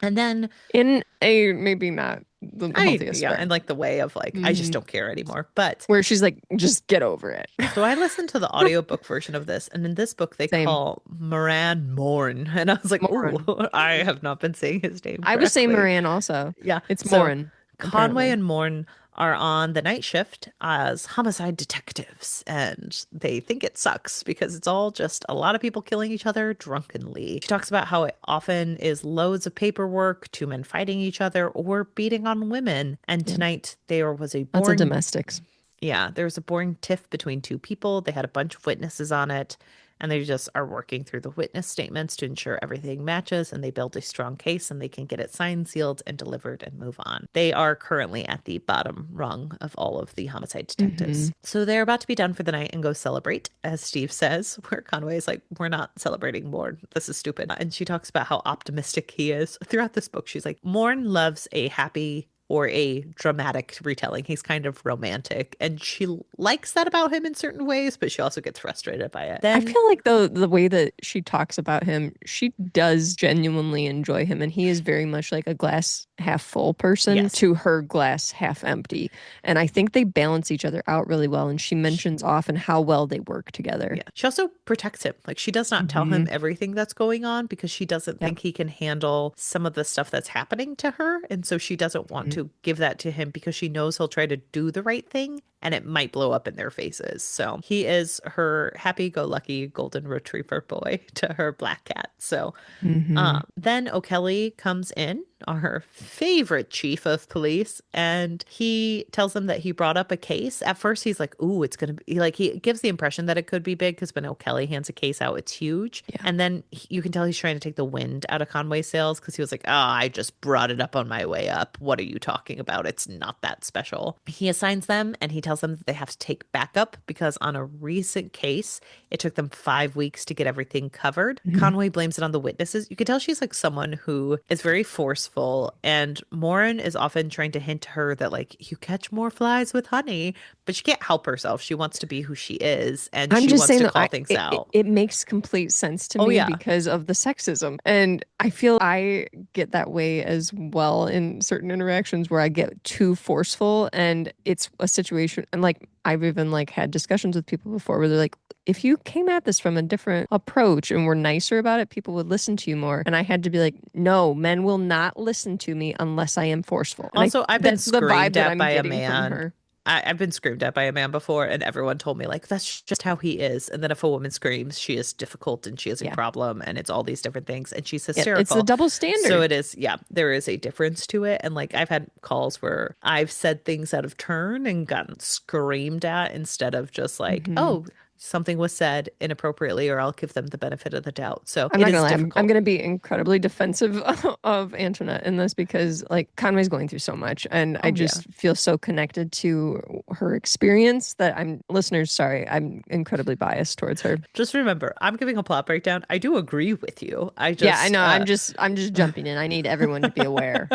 and then In a maybe not the I mean, healthiest yeah, way. and like the way of like I just Hmm. don't care anymore, but. Where she's like, just get over it. So I listened to the audiobook version of this, and in this book they Same. call Moran Morn. And I was like, "Ooh, Morin. I have not been saying his name I was saying correctly." Moran also. Yeah. It's So Morin, Conway apparently. and Morn are on the night shift as homicide detectives, and they think it sucks because it's all just a lot of people killing each other drunkenly. She talks about how it often is loads of paperwork, two men fighting each other, or beating on women. And Yeah. tonight there was a Lots of boring domestics. yeah, there was a boring tiff between two people. They had a bunch of witnesses on it, and they just are working through the witness statements to ensure everything matches and they build a strong case and they can get it signed, sealed, and delivered and move on. They are currently at the bottom rung of all of the homicide Hmm. detectives. So they're about to be done for the night and go celebrate, as Steve says, where Conway is like, we're not celebrating Morn. This is stupid. And she talks about how optimistic he is. Throughout this book, she's like, Morn loves a happy or a dramatic retelling. He's kind of romantic, and she likes that about him in certain ways, but she also gets frustrated by it. I Then, feel like the way that she talks about him, she does genuinely enjoy him, and he is very much like a glass half full person yes, to her glass half empty. And I think they balance each other out really well. And she sh mentions often how well they work together. yeah, she also protects him. Like she does not tell Hmm. him everything that's going on because she doesn't Yep. think he can handle some of the stuff that's happening to her, and so she doesn't want Mhm. to give that to him because she knows he'll try to do the right thing and it might blow up in their faces. So he is her happy-go-lucky golden retriever boy to her black cat. So Hmm. then O'Kelly comes in, our favorite chief of police, and he tells them that he brought up a case. At first, he's like, "Ooh, it's gonna be like." He gives the impression that it could be big because when O'Kelly hands a case out, it's huge. Yeah. And then you can tell he's trying to take the wind out of Conway's sails because he was like, "Oh, I just brought it up on my way up. What are you talking about? It's not that special." He assigns them and he tells them that they have to take backup because on a recent case, it took them 5 weeks to get everything covered. Hmm. Conway blames it on the witnesses. You can tell she's like someone who is very forceful, and Morin is often trying to hint to her that, like, you catch more flies with honey, but she can't help herself. She wants to be who she is, and I'm she just wants saying to that call things out. it makes complete sense to Oh, me yeah. because of the sexism. And I feel I get that way as well in certain interactions where I get too forceful and it's a situation and like I've even like had discussions with people before where they're like, if you came at this from a different approach and were nicer about it, people would listen to you more. And I had to be like, no, men will not listen to me unless I am forceful. And I Also, I've been that's the vibe screamed that at I'm by a getting from man. her. I've been screamed at by a man before, and everyone told me, like, that's just how he is. And then if a woman screams, she is difficult and she is a Yeah. problem, and it's all these different things, and she's Yeah. It's the hysterical. double So standard. it is, yeah, there is a difference to it. And like, I've had calls where I've said things out of turn and gotten screamed at instead of just like, Hmm. oh, something was said inappropriately, or I'll give them the benefit of the doubt. So I'm it not gonna is lie. I'm difficult. gonna be incredibly defensive of Antoinette in this because like Conway's going through so much, and I Oh, yeah. just feel so connected to her experience that I'm listeners. Sorry, I'm incredibly biased towards her. Just remember, I'm giving a plot breakdown. I do agree with you. I Yeah, I just, know. I'm just jumping in. I need everyone to be aware.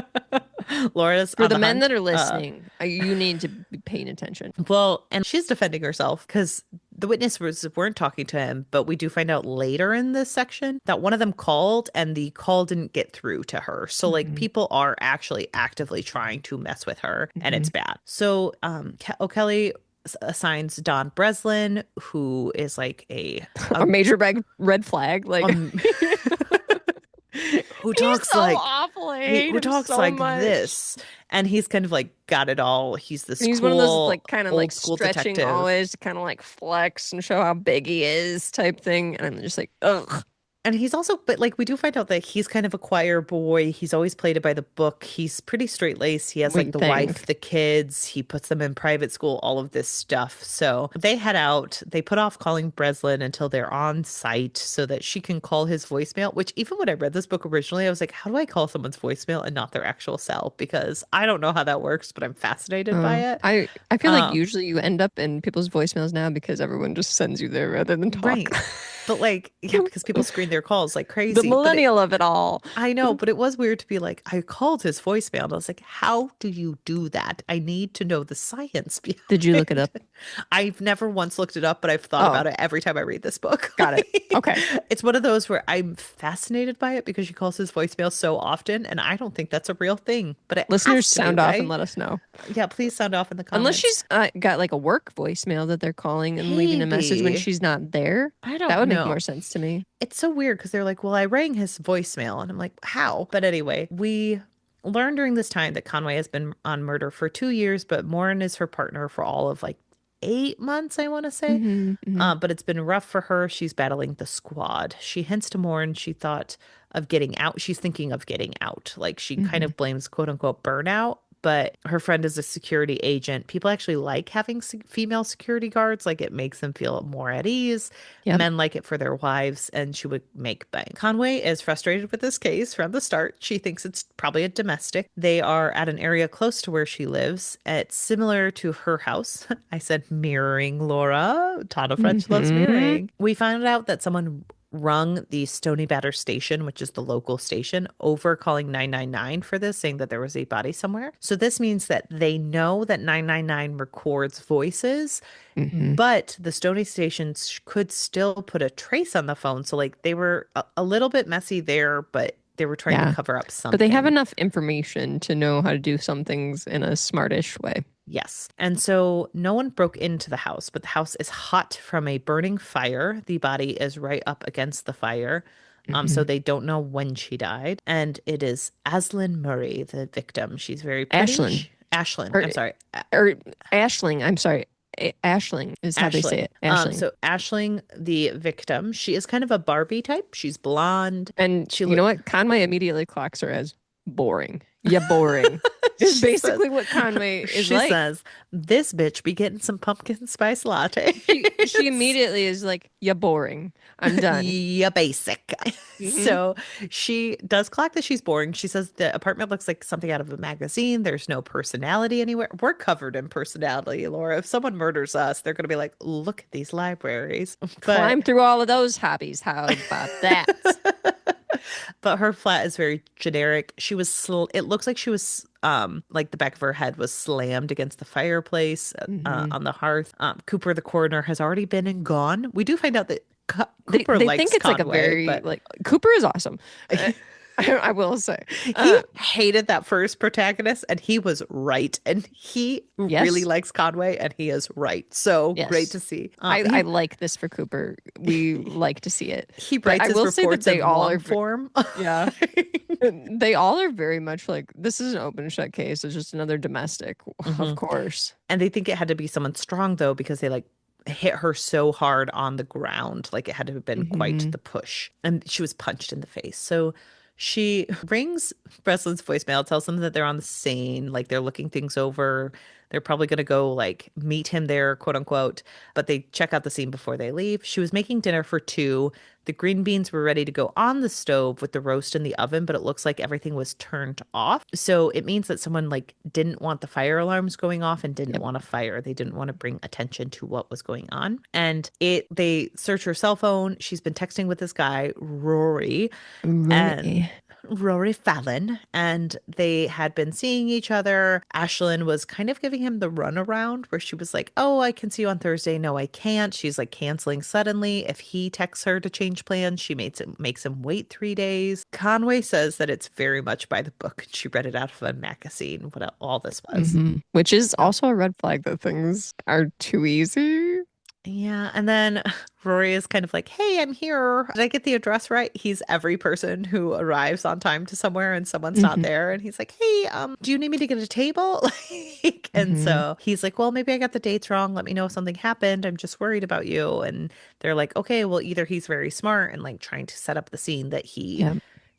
Laura's For on the the men hunt. that are listening, you need to be paying attention. Well, and she's defending herself because the witnesses weren't talking to him, but we do find out later in this section that one of them called and the call didn't get through to her. So like Hmm. people are actually actively trying to mess with her and Hmm. it's bad. So O'Kelly assigns Don Breslin, who is like A a major red flag. Like, um who he's talks so like awful. I hate who him talks so like much. this, and he's kind of like got it all. He's this And he's one of those like cool kind of like old school stretching detective. always to kind of like flex and show how big he is type thing. And I'm just like, ugh. And he's also, but like we do find out that he's kind of a choir boy. He's always played it by the book. He's pretty straight laced. He has like We the wife, think. the kids. He puts them in private school, all of this stuff. So they head out. They put off calling Breslin until they're on site so that she can call his voicemail, which even when I read this book originally, I was like, how do I call someone's voicemail and not their actual cell? Because I don't know how that works, but I'm fascinated by it. I feel like Um, usually you end up in people's voicemails now because everyone just sends you there rather than talk. right. But like, yeah, because people screen their calls like The crazy. But millennial of it all. I know, but it was weird to be like, I called his voicemail and I was like, how do you do that? I need to know the science Did you look it behind up? it. I've never once looked it up, but I've thought Oh, about it every time I read this book. got it. Okay. It's one of those where I'm fascinated by it because she calls his voicemail so often, and I don't think that's a real thing, but it Listeners, has to be, sound off and right? let us know. Yeah, please sound off in the Unless comments. she's got like a work voicemail that they're calling and leaving a message when Maybe. she's not there. I That don't would make know. more sense to me. It's so weird because they're like, well, I rang his voicemail. And I'm like, how? But anyway, we learned during this time that Conway has been on murder for 2 years, but Morin is her partner for all of like 8 months, I want to say. Hmm. Hmm. But it's been rough for her. She's battling the squad. She hints to Morin she thought of getting out. She's thinking of getting out. Like she kind Hmm. of blames quote unquote burnout. But her friend is a security agent. People actually like having female security guards. Like it makes them feel more at ease. Yep. Men like it for their wives, and she would make bank. Conway is frustrated with this case from the start. She thinks it's probably a domestic. They are at an area close to where she lives. It's similar to her house. I said mirroring, Laura. Tana French loves Hmm. mirroring. We found out that someone rung the Stony Batter station, which is the local station, over calling 999 for this, saying that there was a body somewhere. So this means that they know that 999 records voices, Hmm. but the Stony stations could still put a trace on the phone. So like they were a little bit messy there, but they were trying to Yeah. cover up But they have something. enough information to know how to do some things in a smartish way. Yes. And so no one broke into the house, but the house is hot from a burning fire. The body is right up against the fire. So Hmm. they don't know when she died. And it is Aslyn Murray, the victim. She's very pretty. Ashlyn. Ashlyn, Or I'm sorry. or Ashling. I'm sorry. Ashling is how they say Ashling. it. Ashling. So Ashling, the victim, she is kind of a Barbie type. She's blonde. And She you look know what? Conway immediately clocks her as boring. Yeah, boring. Is she says basically what Conway is she like. says, this bitch be getting some pumpkin spice latte. She immediately is like, "Yeah, boring. I'm done." Yeah, basic. Hmm. So she does clock that she's boring. She says the apartment looks like something out of a magazine. There's no personality anywhere. We're covered in personality, Laura. If someone murders us, they're going to be like, look at these libraries. But Climb through all of those hobbies. How about that? but her flat is very generic. She was it looks like she was like the back of her head was slammed against the fireplace Hmm. on the hearth. Cooper the coroner has already been and gone. We do find out that Cooper They think likes it's like a Conway, very but like Cooper is awesome. Uh, I will say. he hated that first protagonist and he was right. And he really Yes, likes Conway and he is right. So great yes. to see. I like this for Cooper. We like to see it, He but writes I his will say that reports they in all long are. form. Yeah, they all are very much like this is an open shut case. It's just another domestic, of Mhm. course. And they think it had to be someone strong though, because they like hit her so hard on the ground. Like it had to have been quite Hmm. the push. And she was punched in the face. So she rings Breslin's voicemail, tells them that they're on the scene, like they're looking things over. They're probably going to go like meet him there, quote unquote, but they check out the scene before they leave. She was making dinner for two. The green beans were ready to go on the stove with the roast in the oven, but it looks like everything was turned off. So it means that someone like didn't want the fire alarms going off and didn't Yep. want a fire. They didn't want to bring attention to what was going on. And they search her cell phone. She's been texting with this guy, Rory, and Rory. Rory Fallon, and they had been seeing each other. Ashlyn was kind of giving him the runaround where she was like, "Oh, I can see you on Thursday." No, I can't. She's like canceling suddenly. If he texts her to change plans, she makes him wait 3 days. Conway says that it's very much by the book. She read it out of a magazine, what all this was. Which is So also a red flag that things are too easy. yeah, and then Rory is kind of like, "Hey, I'm here. Did I get the address right?" He's every person who arrives on time to somewhere and someone's not Hmm. there, and he's like, "Hey, do you need me to get a table?" And Hmm. so he's like, "Well, maybe I got the dates wrong. Let me know if something happened. I'm just worried about you." And they're like, "Okay, well, either he's very smart and like trying to set up the scene that he Yeah.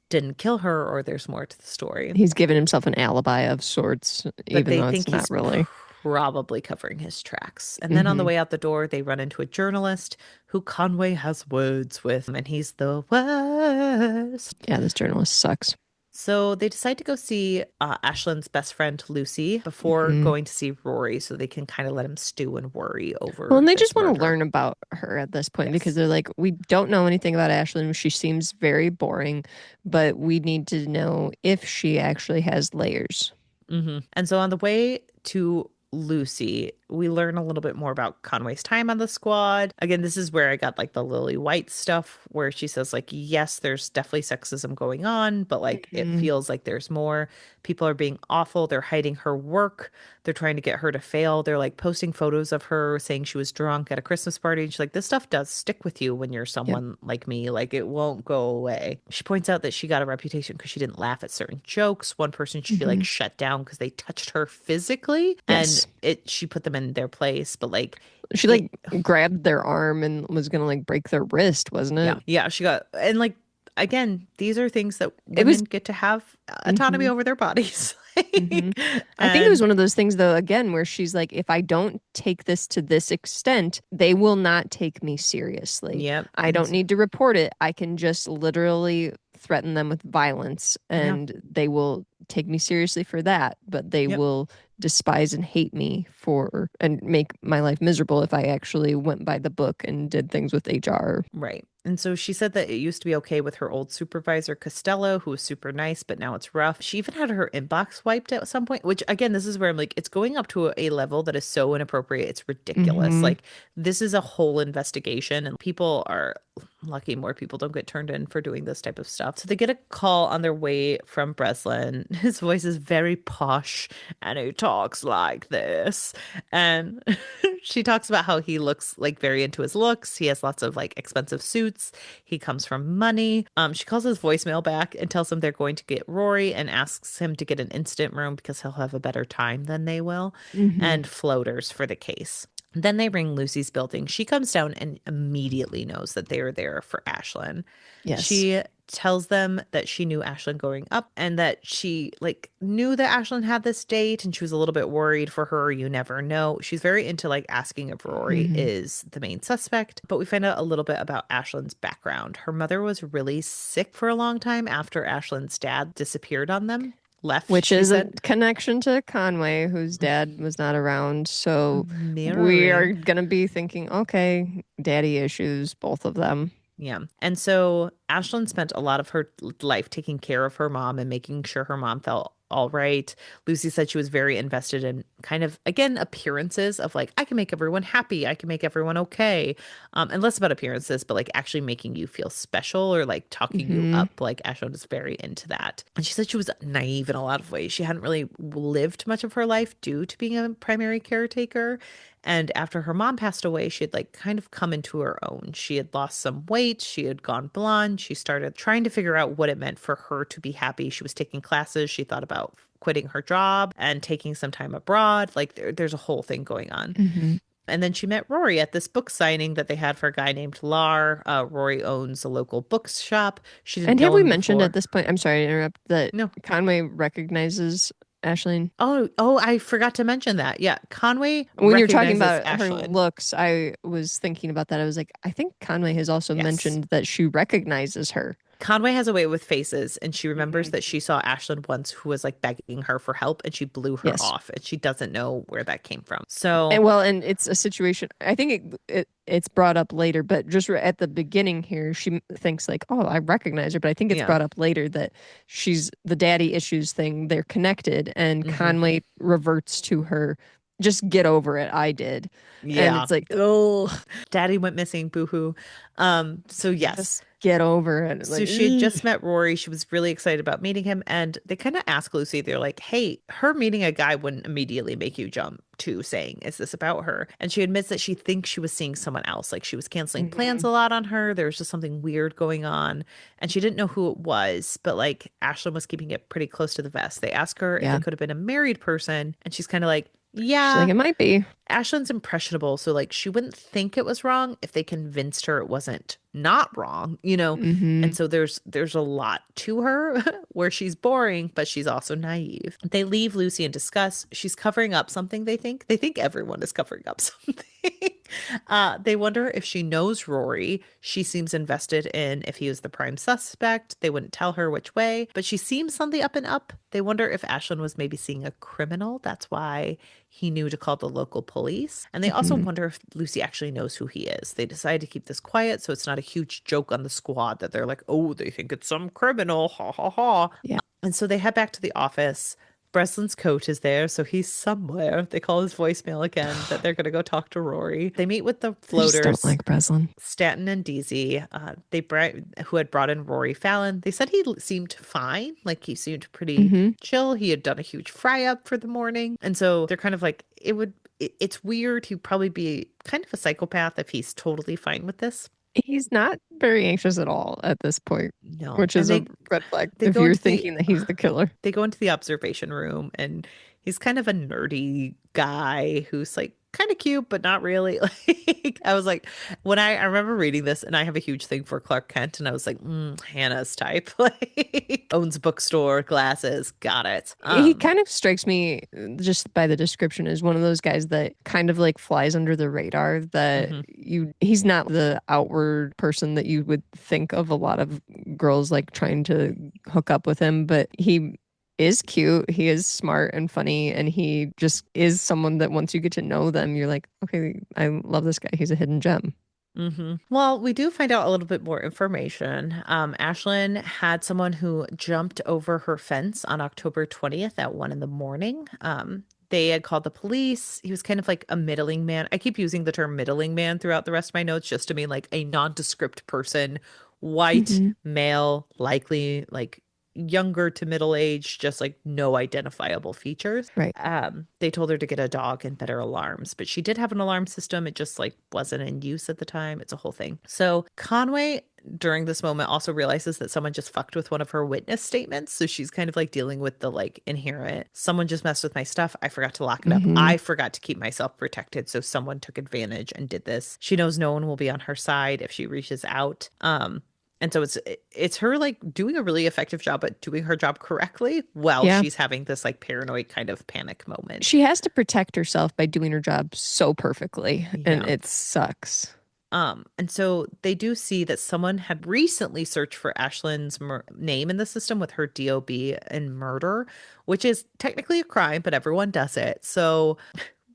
didn't kill her, or there's more to the story." He's given himself an alibi of sorts, But even they though it's think not he's really. probably covering his tracks. And then on the Hmm. way out the door, they run into a journalist who Conway has words with, and he's the worst. Yeah, this journalist sucks. So they decide to go see Ashlyn's best friend Lucy before Hmm. going to see Rory so they can kind of let him stew and worry Well, over and they this just want to murder. learn about her at this point because Yes. they're like, we don't know anything about Ashlyn. She seems very boring, but we need to know if she actually has layers. And so on the way to Lucy, we learn a little bit more about Conway's time on the squad. Again, this is where I got like the Lily White stuff where she says like, yes, there's definitely sexism going on, but like it Hmm. feels like there's more. People are being awful. They're hiding her work. They're trying to get her to fail. They're like posting photos of her saying she was drunk at a Christmas party. And she's like, this stuff does stick with you when you're Yep. someone like me. Like it won't go away. She points out that she got a reputation because she didn't laugh at certain jokes. One person she like Hmm. shut down because they touched her physically and Yes. she put them in their place. But like She it, like grabbed their arm and was gonna like break their wrist, wasn't yeah, it? yeah, she got, and like, again, these are things that It was. women get to have autonomy Hmm. over their bodies. Hmm. I think it was And one of those things, though, again, where she's like, if I don't take this to this extent, they will not take me seriously. yep. I don't need to report it. I can just literally threaten them with violence Yeah. and they will take me seriously for that, but they Yep. will despise and hate me for and make my life miserable if I actually went by the book and did things with HR. Right. And so she said that it used to be okay with her old supervisor, Costello, who was super nice, but now it's rough. She even had her inbox wiped at some point, which again, this is where I'm like, it's going up to a level that is so inappropriate. It's ridiculous. Hmm. Like, this is a whole investigation, and people are lucky more people don't get turned in for doing this type of stuff. So they get a call on their way from Breslin. His voice is very posh and he talks like this. And she talks about how he looks like very into his looks. He has lots of like expensive suits. He comes from money. She calls his voicemail back and tells him they're going to get Rory and asks him to get an instant room because he'll have a better time than they will, Hmm. and floaters for the case. Then they ring Lucy's building. She comes down and immediately knows that they are there for Ashlyn. Yes. She tells them that she knew Ashlyn growing up and that she like knew that Ashlyn had this date and she was a little bit worried for her. You never know. She's very into like asking if Rory Hmm. is the main suspect, but we find out a little bit about Ashlyn's background. Her mother was really sick for a long time after Ashlyn's dad disappeared on them. Left, Which she is a said. connection to Conway, whose dad was not around. So we are Mirroring. going to be thinking, okay, daddy issues, both of them. Yeah. And so Ashlyn spent a lot of her life taking care of her mom and making sure her mom felt all right. Lucy said she was very invested in kind of, again, appearances of like, I can make everyone happy. I can make everyone okay. And less about appearances, but like actually making you feel special or like talking you Hmm. up. Like Ashlyn is very into that. And she said she was naive in a lot of ways. She hadn't really lived much of her life due to being a primary caretaker. And after her mom passed away, she had like kind of come into her own. She had lost some weight. She had gone blonde. She started trying to figure out what it meant for her to be happy. She was taking classes. She thought about quitting her job and taking some time abroad. Like there's a whole thing going on. Hmm. And then she met Rory at this book signing that they had for a guy named Lar. Rory owns a local bookshop. She didn't And have know we him mentioned at before. this point, I'm sorry to interrupt, that No. Conway recognizes Ashlyn? Oh, I forgot to mention that. Yeah, Conway When you're talking recognizes about her Ashlyn. looks, I was thinking about that. I was like, I think Conway has also Yes. mentioned that she recognizes her. Conway has a way with faces, and she remembers Hmm. that she saw Ashlyn once who was like begging her for help, and she blew her Yes. off, and she doesn't know where that came from. So, And it's a situation. I think it's brought up later, but just at the beginning here, she thinks like, "Oh, I recognize her," but I think it's yeah. brought up later that she's the daddy issues thing. They're connected, and Hmm. Conway reverts to her. Just get over it. I did, and Yeah. it's like, oh, Daddy went missing, boo-hoo. So yes. just get over it. So Like, she had ugh. just met Rory. She was really excited about meeting him. And they kind of ask Lucy, they're like, hey, her meeting a guy wouldn't immediately make you jump to saying, is this about her? And she admits that she thinks she was seeing someone else. Like she was canceling plans Mhm. a lot on her. There was just something weird going on. And she didn't know who it was. But like Ashlyn was keeping it pretty close to the vest. They ask her if Yeah. it could have been a married person. And she's kind of like, She's like, yeah. it might be. Ashlyn's impressionable, so like she wouldn't think it was wrong if they convinced her it wasn't not wrong, you know? Hmm. And so there's a lot to her where she's boring, but she's also naive. They leave Lucy and discuss. She's covering up something, they think. They think everyone is covering up something. They wonder if she knows Rory. She seems invested in if he was the prime suspect. They wouldn't tell her which way, but she seems on the up and up. They wonder if Ashlyn was maybe seeing a criminal. That's why he knew to call the local police. And they also Hmm. wonder if Lucy actually knows who he is. They decide to keep this quiet so it's not a huge joke on the squad that they're like, oh, they think it's some criminal. Ha ha ha. Yeah. And so they head back to the office. Breslin's coach is there, so he's somewhere. They call his voicemail again that they're going to go talk to Rory. They meet with the I just don't floaters, like Breslin. Stanton and Deasy. Who had brought in Rory Fallon. They said he seemed fine, like he seemed pretty Hmm. chill. He had done a huge fry up for the morning, and so they're kind of like, it's weird. He'd probably be kind of a psychopath if he's totally fine with this. He's not very anxious at all at this point, No, which and is a red flag they if go you're into the thinking that he's the killer. they go into the observation room, and he's kind of a nerdy guy who's like kind of cute but not really. Like I was like, when I remember reading this, and I have a huge thing for Clark Kent, and I was like, Hannah's type. Like owns a bookstore, glasses, got it. He kind of strikes me just by the description as one of those guys that kind of like flies under the radar that Mhm. he's not the outward person that you would think of a lot of girls like trying to hook up with him, but he is cute, he is smart and funny, and he just is someone that once you get to know them, you're like, okay, I love this guy. He's a hidden gem. Well, we do find out a little bit more information. Ashlyn had someone who jumped over her fence on October 20th at 1 in the morning. They had called the police. He was kind of like a middling man. I keep using the term middling man throughout the rest of my notes just to mean like a nondescript person, white, Hmm. male, likely like younger to middle age, just like no identifiable features. Right. They told her to get a dog and better alarms, but she did have an alarm system. It just like wasn't in use at the time. It's a whole thing. So Conway during this moment also realizes that someone just fucked with one of her witness statements. So she's kind of like dealing with the like inherent, someone just messed with my stuff. I forgot to lock it up. Hmm. I forgot to keep myself protected. So someone took advantage and did this. She knows no one will be on her side if she reaches out. And so it's her like doing a really effective job at doing her job correctly while Yeah. she's having this like paranoid kind of panic moment. She has to protect herself by doing her job so perfectly, and Yeah. it sucks. And so they do see that someone had recently searched for Ashlyn's name in the system with her DOB and murder, which is technically a crime, but everyone does it. So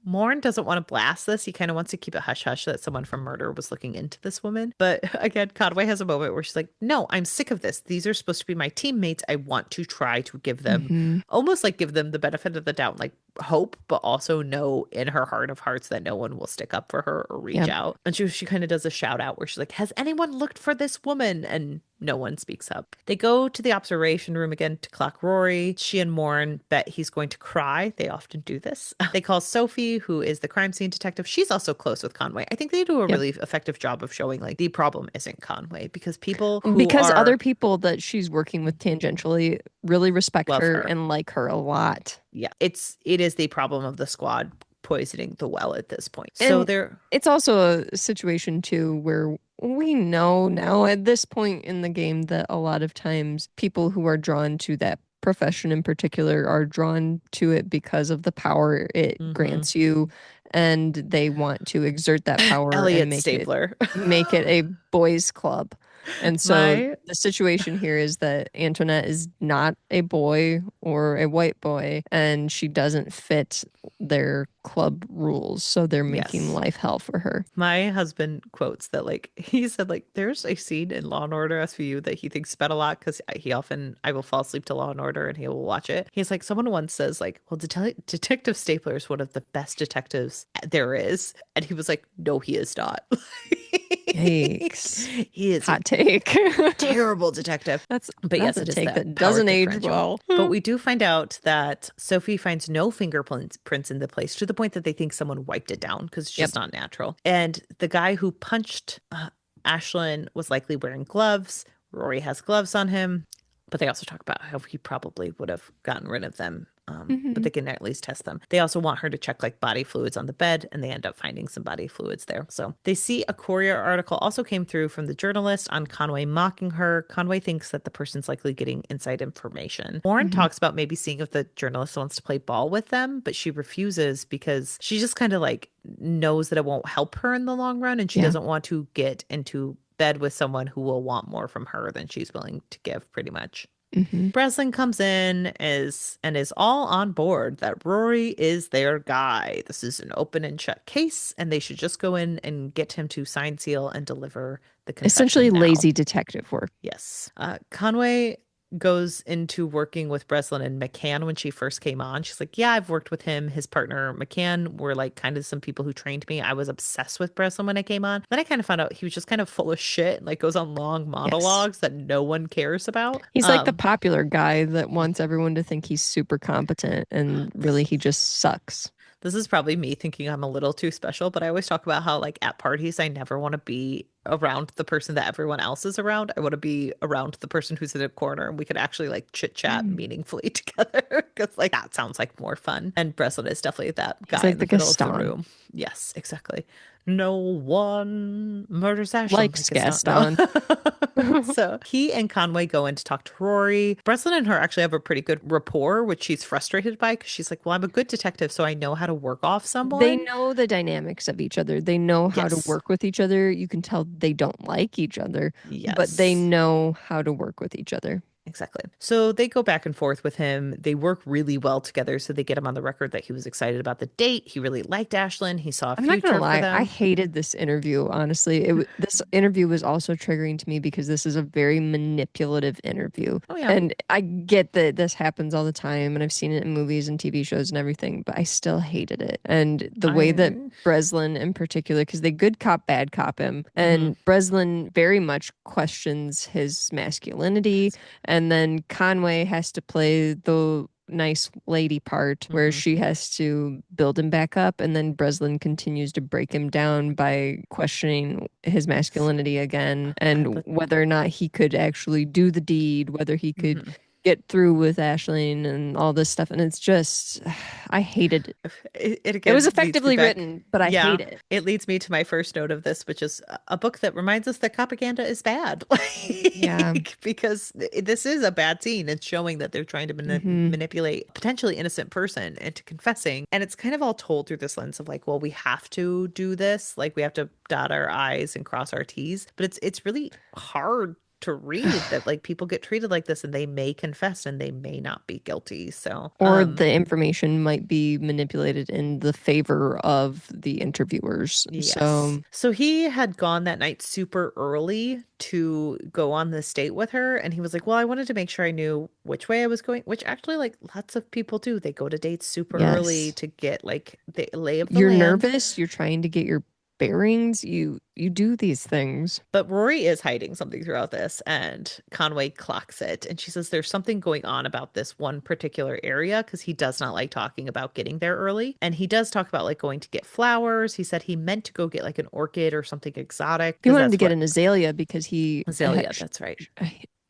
Morn doesn't want to blast this. He kind of wants to keep it hush hush that someone from murder was looking into this woman. But again, Conway has a moment where she's like, no, I'm sick of this. These are supposed to be my teammates. I want to try to give them Hmm. almost like give them the benefit of the doubt, like hope, but also know in her heart of hearts that no one will stick up for her or reach Yeah. out. And she kind of does a shout out where she's like, has anyone looked for this woman? And no one speaks up. They go to the observation room again to clock Rory. She and Morn bet he's going to cry. They often do this. They call Sophie, who is the crime scene detective. She's also close with Conway. I think they do a Yep. really effective job of showing like the problem isn't Conway because people who Because other are people that she's working with tangentially really respect love her her. and like her a lot. Yeah, it is the problem of the squad poisoning the well at this point. So And they're it's also a situation too where we know now at this point in the game that a lot of times people who are drawn to that profession in particular are drawn to it because of the power it Mhm. grants you, and they want to exert that power and Elliot Stabler. make it a boys club. And so My the situation here is that Antoinette is not a boy or a white boy, and she doesn't fit their club rules. So they're making yes. life hell for her. My husband quotes that like he said like there's a scene in Law and Order SVU that he thinks about a lot because he often I will fall asleep to Law and Order and he will watch it. He's like someone once says like, well, Detective Stapler is one of the best detectives there is, and he was like, no, he is not. Yikes. He is a Hot take. terrible detective. But That's yes, a it is take that that power doesn't age differential. well. But we do find out that Sophie finds no fingerprints in the place to the point that they think someone wiped it down because it's Yep. just not natural. And the guy who punched Ashlyn was likely wearing gloves. Rory has gloves on him, but they also talk about how he probably would have gotten rid of them. But Hmm. they can at least test them. They also want her to check like body fluids on the bed, and they end up finding some body fluids there. So they see a Courier article also came through from the journalist on Conway mocking her. Conway thinks that the person's likely getting inside information. Warren Hmm. talks about maybe seeing if the journalist wants to play ball with them, but she refuses because she just kind of like knows that it won't help her in the long run, and she Yeah. doesn't want to get into bed with someone who will want more from her than she's willing to give, pretty much. Hmm. Breslin comes in is all on board that Rory is their guy. This is an open and shut case, and they should just go in and get him to sign, seal, and deliver the Essentially confession now. lazy detective work. Yes. Conway goes into working with Breslin and McCann when she first came on. She's like, yeah, I've worked with him. His partner, McCann, were like kind of some people who trained me. I was obsessed with Breslin when I came on. Then I kind of found out he was just kind of full of shit and like goes on long Yes. monologues that no one cares about. He's like the popular guy that wants everyone to think he's super competent, and really he just sucks. This is probably me thinking I'm a little too special, but I always talk about how, like, at parties, I never want to be around the person that everyone else is around. I want to be around the person who's in a corner and we could actually, like, chit chat Mm. meaningfully together because, like, that sounds like more fun. And Breslin is definitely that He's guy like in the the middle of the Gaston. room. Yes, exactly. No one murders Ashlyn Likes like it's not. No. Gaston. So he and Conway go in to talk to Rory. Breslin and her actually have a pretty good rapport, which she's frustrated by because she's like, well, I'm a good detective, so I know how to work off They someone. know the dynamics of each other. They know how to Yes. work with each other. You can tell they don't like each other, but they Yes. know how to work with each other. Exactly. So they go back and forth with him. They work really well together. So they get him on the record that he was excited about the date. He really liked Ashlyn. He saw a I'm not gonna future for lie, I them. hated this interview, honestly. This interview was also triggering to me because this is a very manipulative interview. Oh, yeah. And I get that this happens all the time, and I've seen it in movies and TV shows and everything, but I still hated it. And the way that I. Breslin in particular, because they good cop, bad cop him, Mhm. and Breslin very much questions his masculinity, and then Conway has to play the nice lady part where Mhm. she has to build him back up, and then Breslin continues to break him down by questioning his Yes. masculinity again I and but whether or not he could actually do the deed, whether he could mhm. get through with Ashling and all this stuff. And it's just, I hated it. It It was again leads me effectively back. written, but I Yeah, hate it. it leads me to my first note of this, which is a book that reminds us that propaganda is bad. Yeah. Because this is a bad scene. It's showing that they're trying to Hmm. manipulate a potentially innocent person into confessing. And it's kind of all told through this lens of like, well, we have to do this. Like we have to dot our I's and cross our T's. But it's really hard to read that like people get treated like this and they may confess and they may not be guilty. So, Or the information might be manipulated in the favor of the interviewers. yes. So, So he had gone that night super early to go on this date with her. And he was like, well, I wanted to make sure I knew which way I was going, which actually, like, lots of people do. They go to dates super early yes. to get, like, the lay of the You're land. nervous, you're trying to get your bearings, you do these things. But Rory is hiding something throughout this, and Conway clocks it. And she says there's something going on about this one particular area because he does not like talking about getting there early. And he does talk about like going to get flowers. He said he meant to go get like an orchid or something exotic He because wanted to that's get what an azalea because he Azalea, that's right.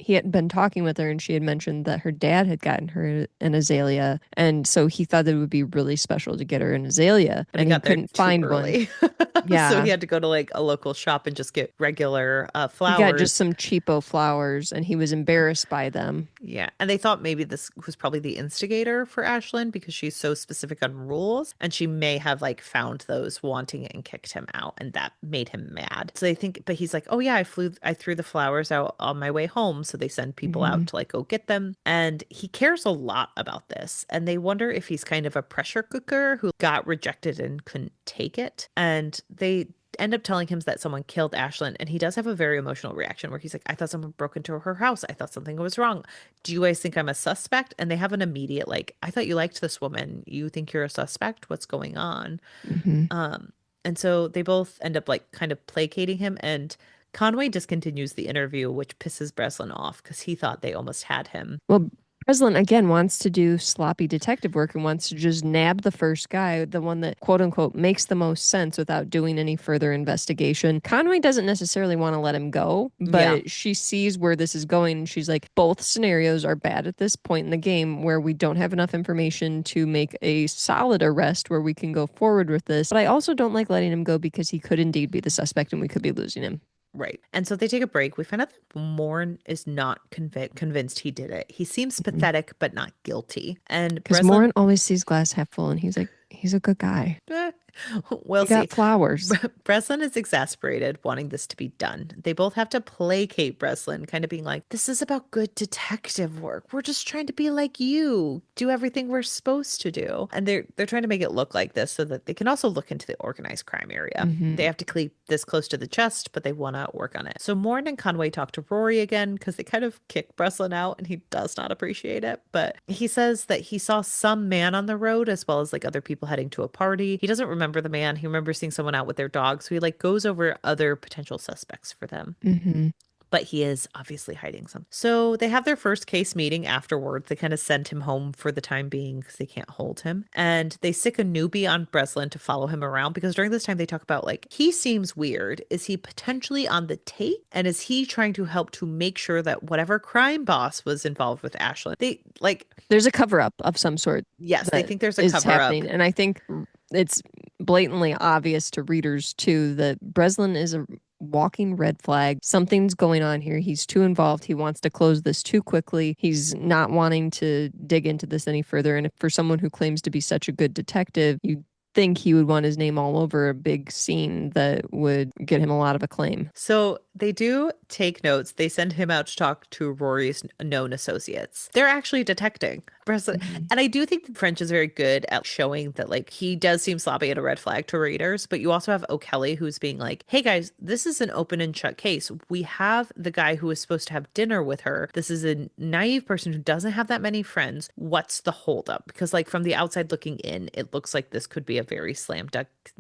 he had been talking with her and she had mentioned that her dad had gotten her an azalea. And so he thought that it would be really special to get her an azalea But he and he got there couldn't too find one. early. So he Yeah. had to go to like a local shop and just get regular He got just flowers. some cheapo flowers and he was embarrassed by them. Yeah. And they thought maybe this was probably the instigator for Ashlyn because she's so specific on rules. And she may have like found those wanting it and kicked him out. And that made him mad. So they think, but he's like, oh yeah, I threw the flowers out on my way home. So they send people out Hmm. to like go get them. And he cares a lot about this. And they wonder if he's kind of a pressure cooker who got rejected and couldn't take it. And they end up telling him that someone killed Ashlyn, and he does have a very emotional reaction where he's like, I thought someone broke into her house. I thought something was wrong. Do you guys think I'm a suspect? And they have an immediate, like, I thought you liked this woman. You think you're a suspect? What's going on? Hmm. Um, and so they both end up like kind of placating him, and Conway discontinues the interview, which pisses Breslin off because he thought they almost had him. Well, Breslin again wants to do sloppy detective work and wants to just nab the first guy, the one that quote unquote makes the most sense without doing any further investigation. Conway doesn't necessarily want to let him go, Yeah, but she sees where this is going and she's like, both scenarios are bad at this point in the game where we don't have enough information to make a solid arrest where we can go forward with this. But I also don't like letting him go because he could indeed be the suspect and we could be losing him. right. And so they take a break. We find out that Morn is not convinced he did it. He seems pathetic, but not guilty. And Because Breslin, Morin always sees glass half full and he's like, he's a good guy. eh, we'll He see. got flowers. Breslin is exasperated, wanting this to be done. They both have to placate Breslin, kind of being like, this is about good detective work. We're just trying to be like you, do everything we're supposed to do. And they're trying to make it look like this so that they can also look into the organized crime area. They Hmm. have to keep this close to the chest, but they want to work on it. So Morn and Conway talk to Rory again because they kind of kick Breslin out and he does not appreciate it. But he says that he saw some man on the road as well as like other people heading to a party. He doesn't remember the man. He remembers seeing someone out with their dog. So he like goes over other potential suspects for them, Hmm. but he is obviously hiding some. So they have their first case meeting afterwards. They kind of send him home for the time being because they can't hold him. And they sick a newbie on Breslin to follow him around because during this time they talk about like, he seems weird. Is he potentially on the take? And is he trying to help to make sure that whatever crime boss was involved with Ashlyn? They like, There's a cover up of some sort yes, they that think there's a is cover up. happening. And I think it's blatantly obvious to readers too that Breslin is a walking red flag. Something's going on here. He's too involved. He wants to close this too quickly. He's not wanting to dig into this any further. And for someone who claims to be such a good detective, you think he would want his name all over a big scene that would get him a lot of acclaim. So they do take notes. They send him out to talk to Rory's known associates. They're actually detecting. Mhm. And I do think that French is very good at showing that, like, he does seem sloppy and a red flag to readers. But you also have O'Kelly who's being like, hey guys, this is an open and shut case. We have the guy who is supposed to have dinner with her. This is a naive person who doesn't have that many friends. What's the holdup? Because, like, from the outside looking in, it looks like this could be a very slam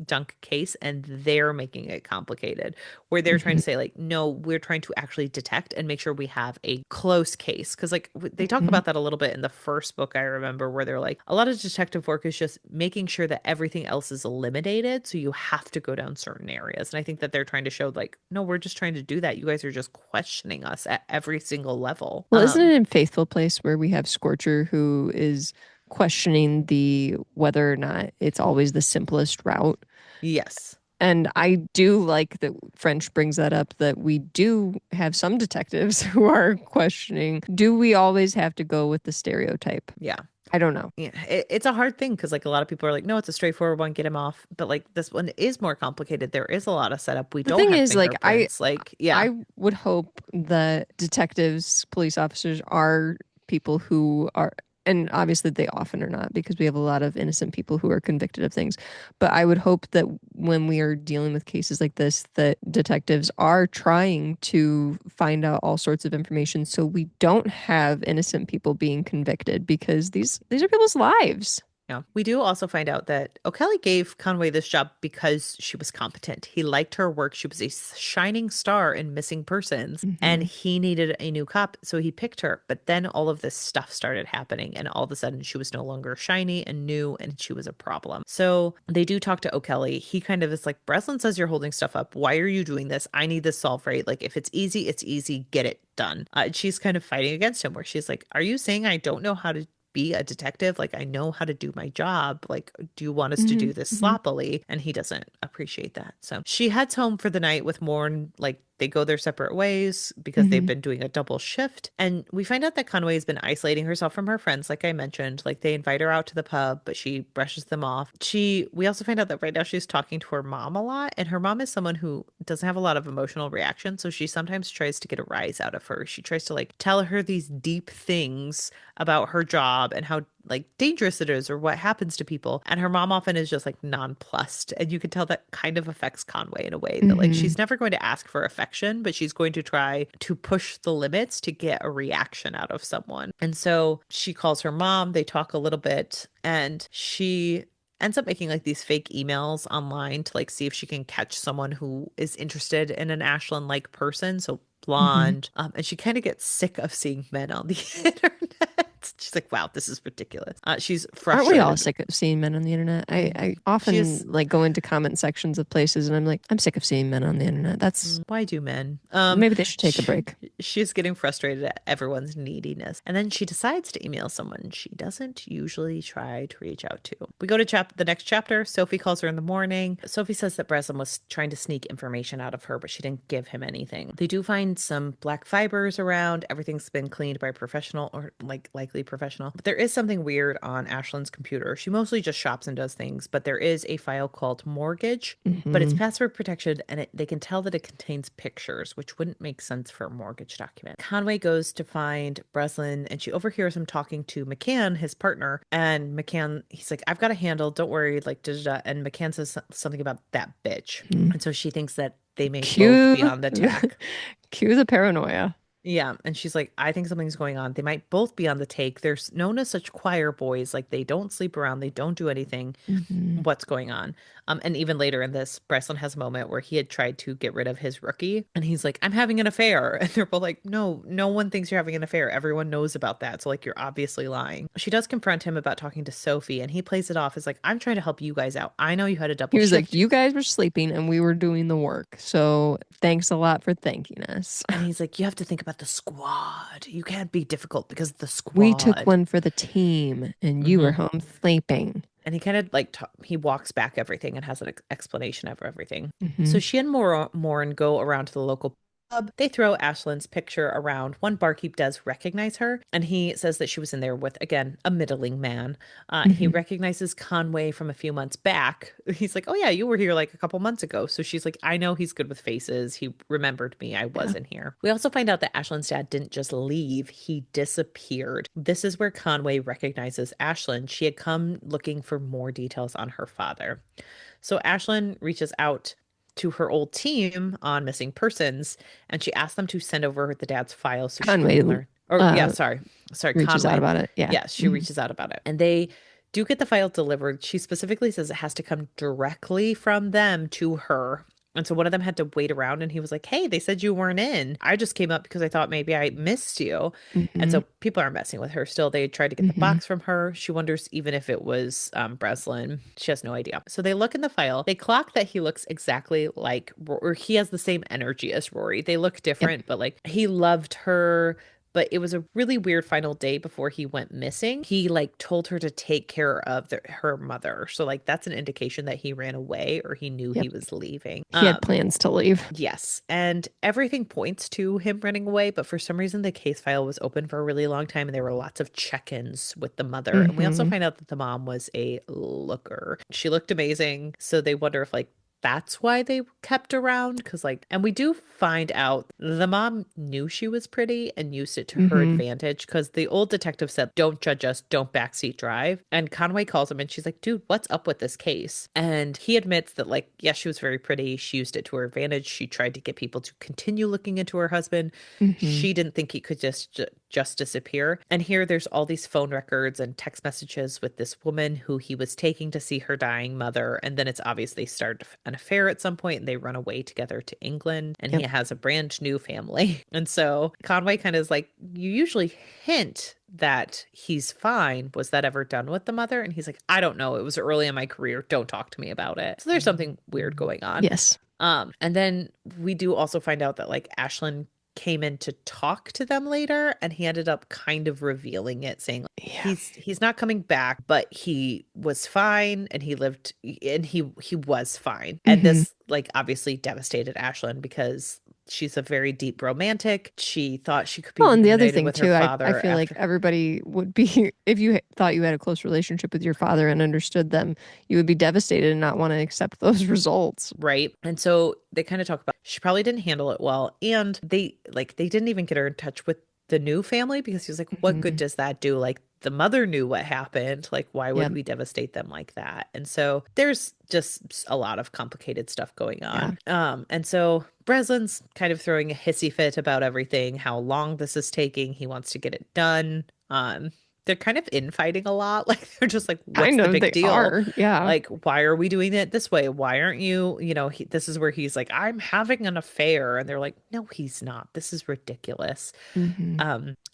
dunk case, and they're making it complicated where they're trying Mhm. to say like, no, we're trying to actually detect and make sure we have a close case. Because like they talk Mhm. about that a little bit in the first book, I remember, where they're like, a lot of detective work is just making sure that everything else is eliminated, so you have to go down certain areas. And I think that they're trying to show like, no, we're just trying to do that. You guys are just questioning us at every single level. Well, isn't it in Faithful Place where we have Scorcher who is questioning the whether or not it's always the simplest route? Yes. And I do like that French brings that up that we do have some detectives who are questioning, do we always have to go with the stereotype? Yeah. I don't know. Yeah, it's a hard thing because like a lot of people are like, no, it's a straightforward one, get him off. But like this one is more complicated. There is a lot of setup. We The don't thing have is, like, fingerprints. Like, yeah, I would hope that detectives, police officers are people who are, and obviously they often are not because we have a lot of innocent people who are convicted of things. But I would hope that when we are dealing with cases like this, that detectives are trying to find out all sorts of information so we don't have innocent people being convicted because these are people's lives. Yeah. We do also find out that O'Kelly gave Conway this job because she was competent. He liked her work. She was a shining star in missing persons, and Hmm. he needed a new cop, so he picked her. But then all of this stuff started happening, and all of a sudden she was no longer shiny and new, and she was a problem. So they do talk to O'Kelly. He kind of is like, Breslin says you're holding stuff up. Why are you doing this? I need this solved right. Like, if it's easy, it's easy. Get it done. She's kind of fighting against him, where she's like, are you saying I don't know how to be a detective? Like, I know how to do my job. Like, do you want us to Hmm. do this Hmm. sloppily? And he doesn't appreciate that. So she heads home for the night with Morn. Like, they go their separate ways because they've Hmm. been doing a double shift. And we find out that Conway has been isolating herself from her friends, like I mentioned. Like, they invite her out to the pub, but she brushes them off. We also find out that right now she's talking to her mom a lot, and her mom is someone who doesn't have a lot of emotional reaction. So she sometimes tries to get a rise out of her. She tries to like tell her these deep things about her job and how like dangerous it is or what happens to people. And her mom often is just like nonplussed. And you can tell that kind of affects Conway in a way that like Hmm. she's never going to ask for affection, but she's going to try to push the limits to get a reaction out of someone. And so she calls her mom, they talk a little bit, and she ends up making like these fake emails online to like see if she can catch someone who is interested in an Ashlyn like person. So Hmm. blonde. And she kind of gets sick of seeing men on the internet. She's like, wow, this is ridiculous. She's Aren't we all frustrated. sick of seeing men on the internet? I She often is, like go into comment sections of places and I'm like, I'm sick of seeing men on the internet. That's why do men? maybe they should take a She, break. she's getting frustrated at everyone's neediness. And then she decides to email someone she doesn't usually try to reach out to. We go to the next chapter. Sophie calls her in the morning. Sophie says that Breslin was trying to sneak information out of her, but she didn't give him anything. They do find some black fibers around. Everything's been cleaned by a professional, or like likely professional. But there is something weird on Ashlyn's computer. She mostly just shops and does things, but there is a file called Mortgage, but it's Hmm. password protected, and they can tell that it contains pictures, which wouldn't make sense for a mortgage document. Conway goes to find Breslin, and she overhears him talking to McCann, his partner. And McCann, he's like, I've got a handle, don't worry, like, da, da, da. And McCann says something about that bitch. And so she thinks that they may both Cue be on the attack. cue the paranoia. Yeah, and she's like, I think something's going on. They might both be on the take. They're known as such choir boys. Like, they don't sleep around, they don't do anything. Hmm. What's going on? And even later in this, Breslin has a moment where he had tried to get rid of his rookie, and he's like, I'm having an affair. And they're both like, no, no one thinks you're having an affair. Everyone knows about that. So, like, you're obviously lying. She does confront him about talking to Sophie, and he plays it off as like, I'm trying to help you guys out. I know you had a He double was like, shift. you guys were sleeping and we were doing the work. So thanks a lot for thanking us. And he's like, you have to think about the squad. You can't be difficult because of the We took squad. one for the team and you were Hmm. home sleeping. And he kind of like he walks back everything and has an explanation of everything. Hmm. So she and Morin go around to the local pub. They throw Ashlyn's picture around. One barkeep does recognize her, and he says that she was in there with, again, a middling man. He Hmm. recognizes Conway from a few months back. He's like, oh, yeah, you were here like a couple months ago. So she's like, I know he's good with faces. He remembered me. I Yeah. wasn't here. We also find out that Ashlyn's dad didn't just leave, he disappeared. This is where Conway recognizes Ashlyn. She had come looking for more details on her father. So Ashlyn reaches out to her old team on missing persons, and she asks them to send over the dad's file so she Conway can learn. Or yeah, uh, sorry, reaches out Conway. about it. Yeah. Yes, she Hmm. reaches out about it, and they do get the file delivered. She specifically says it has to come directly from them to her. And so one of them had to wait around, and he was like, hey, they said you weren't in. I just came up because I thought maybe I missed you. And Hmm. so people are messing with her still. They tried to get the Hmm. box from her. She wonders even if it was Breslin. She has no idea. So they look in the file. They clock that he looks exactly like, or he has the same energy as Rory. They look Yep. different, but like he loved her. But it was a really weird final day before he went missing. He like told her to take care of her mother. So like that's an indication that he ran away or he knew he Yep. was leaving. He had plans to leave. Yes, and everything points to him running away, but for some reason the case file was open for a really long time and there were lots of check-ins with the mother. And we also Hmm. find out that the mom was a looker. She looked amazing, so they wonder if like that's why they kept around because like and we do find out the mom knew she was pretty and used it to her Hmm. advantage because the old detective said don't judge us, don't backseat drive. And Conway calls him and she's like, dude, what's up with this case? And he admits that like yes, she was very pretty, she used it to her advantage, she tried to get people to continue looking into her husband. Hmm. She didn't think he could just just disappear. And here there's all these phone records and text messages with this woman who he was taking to see her dying mother. And then it's obvious they start an affair at some point and they run away together to England and he Yep. has a brand new family. And so Conway kind of is like, you usually hint that he's fine. Was that ever done with the mother? And he's like, I don't know. It was early in my career. Don't talk to me about it. So there's something weird going on. Yes. And then we do also find out that like Ashlyn came in to talk to them later and he ended up kind of revealing it, saying like, Yeah. he's not coming back, but he was fine and he lived and he was fine. And Mm-hmm. this like obviously devastated Ashlyn because she's a very deep romantic. She thought she could be Well, and the other reunited thing with her too, I father feel like after. everybody would be, if you thought you had a close relationship with your father and understood them, you would be devastated and not want to accept those results. Right. And so they kind of talk about she probably didn't handle it well. And they didn't even get her in touch with the new family because he was like, what good Hmm. does that do? Like the mother knew what happened. Like, why would Yep. we devastate them like that? And so there's just a lot of complicated stuff going Yeah. on. And so Breslin's kind of throwing a hissy fit about everything, how long this is taking. He wants to get it done. They're kind of infighting a lot. Like they're just like, what's Kind the of, big they deal? are. Yeah. Like, why are we doing it this way? Why aren't you, this is where he's like, I'm having an affair. And they're like, no, he's not. This is ridiculous. Hmm.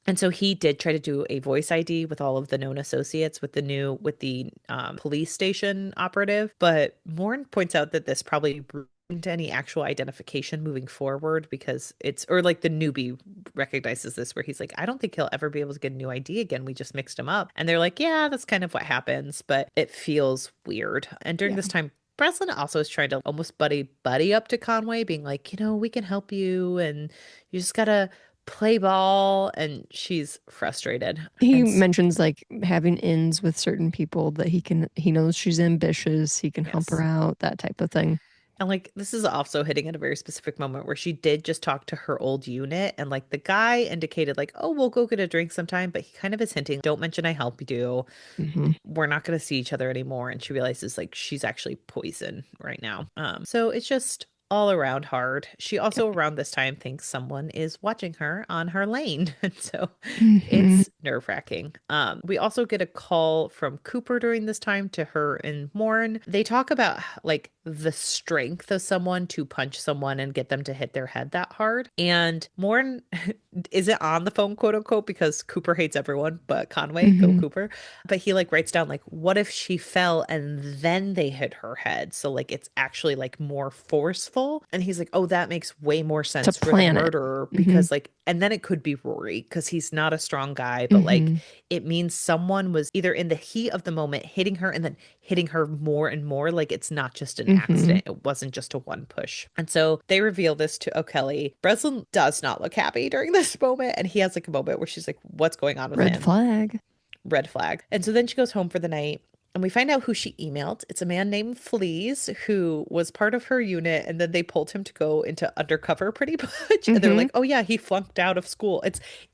And so he did try to do a voice ID with all of the known associates with the police station operative. But Morn points out that this probably ruined any actual identification moving forward because or like the newbie recognizes this where he's like, I don't think he'll ever be able to get a new ID again. We just mixed him up. And they're like, yeah, that's kind of what happens, but it feels weird. And during Yeah. this time, Breslin also is trying to almost buddy up to Conway, being like, we can help you and you just gotta play ball. And she's frustrated. He And mentions like having ins with certain people that he knows she's ambitious, he can help her yes. out, that type of thing. And like this is also hitting at a very specific moment where she did just talk to her old unit and like the guy indicated like, oh, we'll go get a drink sometime, but he kind of is hinting, don't mention I helped you. Hmm. We're not going to see each other anymore. And she realizes like she's actually poison right now. So it's just all around hard. She Yep. also around this time thinks someone is watching her on her lane. And so Hmm. it's nerve-wracking. We also get a call from Cooper during this time to her and Morn. They talk about like the strength of someone to punch someone and get them to hit their head that hard. And Morn isn't on the phone, quote unquote, because Cooper hates everyone but Conway, Phil Hmm. Cooper. But he like writes down like, what if she fell and then they hit her head? So like it's actually like more forceful. And he's like, oh, that makes way more To sense for the plan it. murderer Hmm. because like, and then it could be Rory because he's not a strong guy, but like Hmm. it means someone was either in the heat of the moment hitting her and then hitting her more and more. Like it's not just an Hmm. accident. It wasn't just a one push. And so they reveal this to O'Kelly. Breslin does not look happy during this moment. And he has like a moment where she's like, what's going on with Red him? flag. Red flag. And so then she goes home for the night. And we find out who she emailed. It's a man named Fleas who was part of her unit. And then they pulled him to go into undercover pretty much. And they're Hmm. like, oh yeah, he flunked out of school.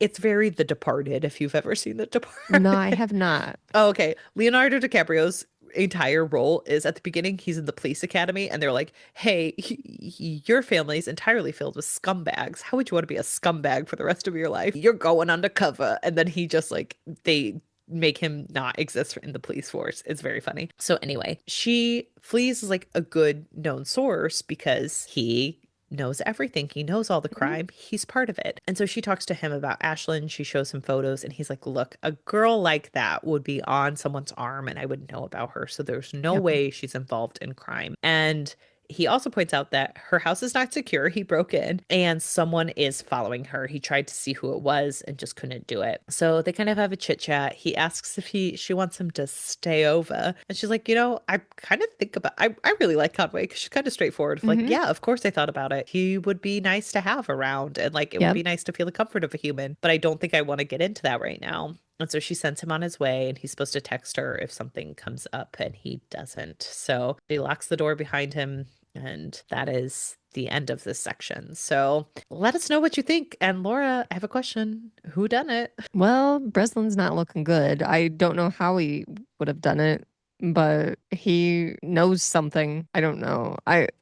It's very The Departed, if you've ever seen The No, I Departed. have not. Oh, okay. Leonardo DiCaprio's entire role is at the beginning, he's in the police academy, and they're like, hey, your family's entirely filled with scumbags. How would you want to be a scumbag for the rest of your life? You're going undercover. And then he just like, they make him not exist in the police force. It's very funny. So anyway, she Fleas is like a good known source because he knows everything. He knows all the Mhm. crime. He's part of it. And so she talks to him about Ashlyn. She shows him photos and he's like, look, a girl like that would be on someone's arm and I would know about her. So there's no Yep. way she's involved in crime. And he also points out that her house is not secure. He broke in and someone is following her. He tried to see who it was and just couldn't do it. So they kind of have a chit chat. He asks if she wants him to stay over. And she's like, I kind of think about, I really like Conway because she's kind of straightforward. Like, Hmm. yeah, of course I thought about it. He would be nice to have around and like it would Yep. be nice to feel the comfort of a human, but I don't think I want to get into that right now. And so she sends him on his way, and he's supposed to text her if something comes up, and he doesn't. So he locks the door behind him, and that is the end of this section. So let us know what you think. And Laura, I have a question. Who done it? Well, Breslin's not looking good. I don't know how he would have done it. but he knows something. I don't know.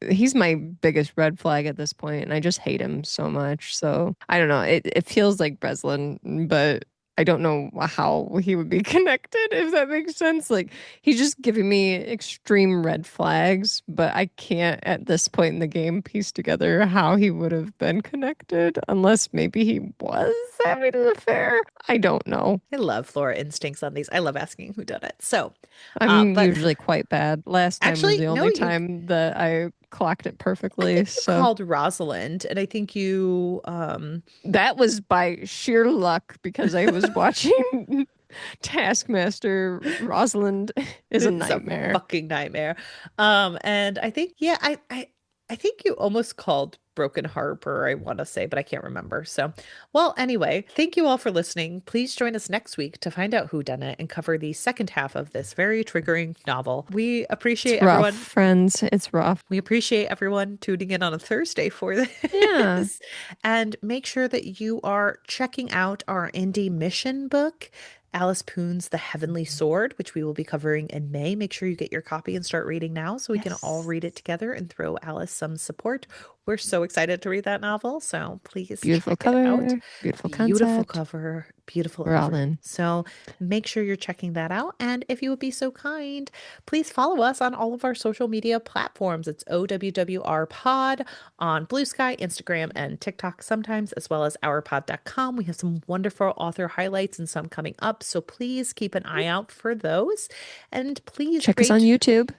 He's my biggest red flag at this point, and I just hate him so much. So I don't know. It feels like Breslin, but I don't know how he would be connected, if that makes sense. Like he's just giving me extreme red flags, but I can't at this point in the game piece together how he would have been connected unless maybe he was having an affair. I don't know. I love Flora instincts on these. I love asking who done it. So, I'm but usually quite bad. Last time was actually, the no, only time that I clocked it I perfectly. think you So called Rosalind, and I think you, that was by sheer luck because I was watching Taskmaster. Rosalind is a it's a nightmare. fucking nightmare. And I think, yeah, I think you almost called Broken Harbor, I want to say, but I can't remember. So, well, anyway, thank you all for listening. Please join us next week to find out who done it and cover the second half of this very triggering novel. We appreciate It's rough, everyone. friends. It's rough. We appreciate everyone tuning in on a Thursday for Yeah. this. And make sure that you are checking out our indie mission book, Alice Poon's The Heavenly Sword, which we will be covering in May. Make sure you get your copy and start reading now so we can all Yes. read it together and throw Alice some support. We're so excited to read that novel, so please Beautiful check it out. cover, beautiful Beautiful concept. cover, beautiful We're all art. in. So make sure you're checking that out. And if you would be so kind, please follow us on all of our social media platforms. It's OWWR Pod on Blue Sky, Instagram, and TikTok sometimes, as well as ourpod.com. We have some wonderful author highlights and some coming up. So please keep an eye out for those. And please Check us on rate. YouTube.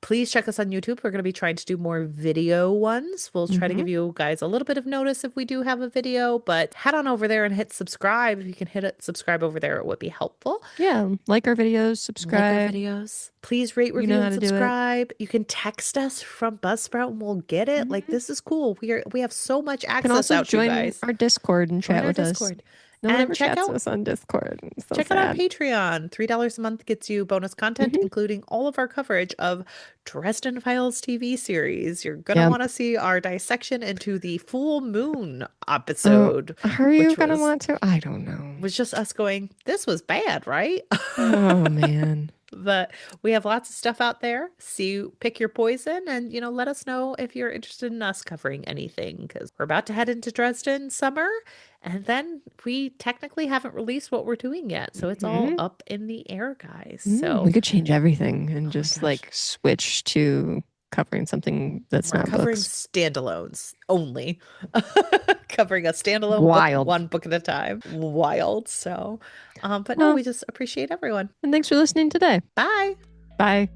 Please check us on YouTube. We're going to be trying to do more video ones. We'll try to Hmm. give you guys a little bit of notice if we do have a video, but head on over there and hit subscribe. If you can hit it, subscribe over there, it would be helpful. Yeah. Like our videos, Like our subscribe. videos. Please rate, You review, know how and to do it. subscribe. You can text us from Buzzsprout and we'll get it. Like Hmm. this is cool. We have so much You can access also out to you join guys. our Discord and Join chat our with us. Discord. No one And ever chats with us on Discord. It's so check out our sad. Patreon. $3 a month gets you bonus content, Hmm. including all of our coverage of Dresden Files TV series. You're going to Yeah. want to see our dissection into the full moon Oh, episode, are you which gonna want to? I don't know. was just us going, this was bad, right? Oh man. But we have lots of stuff out there. See, pick your poison and, let us know if you're interested in us covering anything because we're about to head into Dresden summer. And then we technically haven't released what we're doing yet. So it's all Hmm. up in the air, guys. So, We could change everything and oh my just gosh, like switch to covering something that's we're not covering books. standalones only, covering a standalone book, Wild. one book at a time. Wild. So, but no, Well, we just appreciate everyone. and thanks for listening today. Bye. Bye.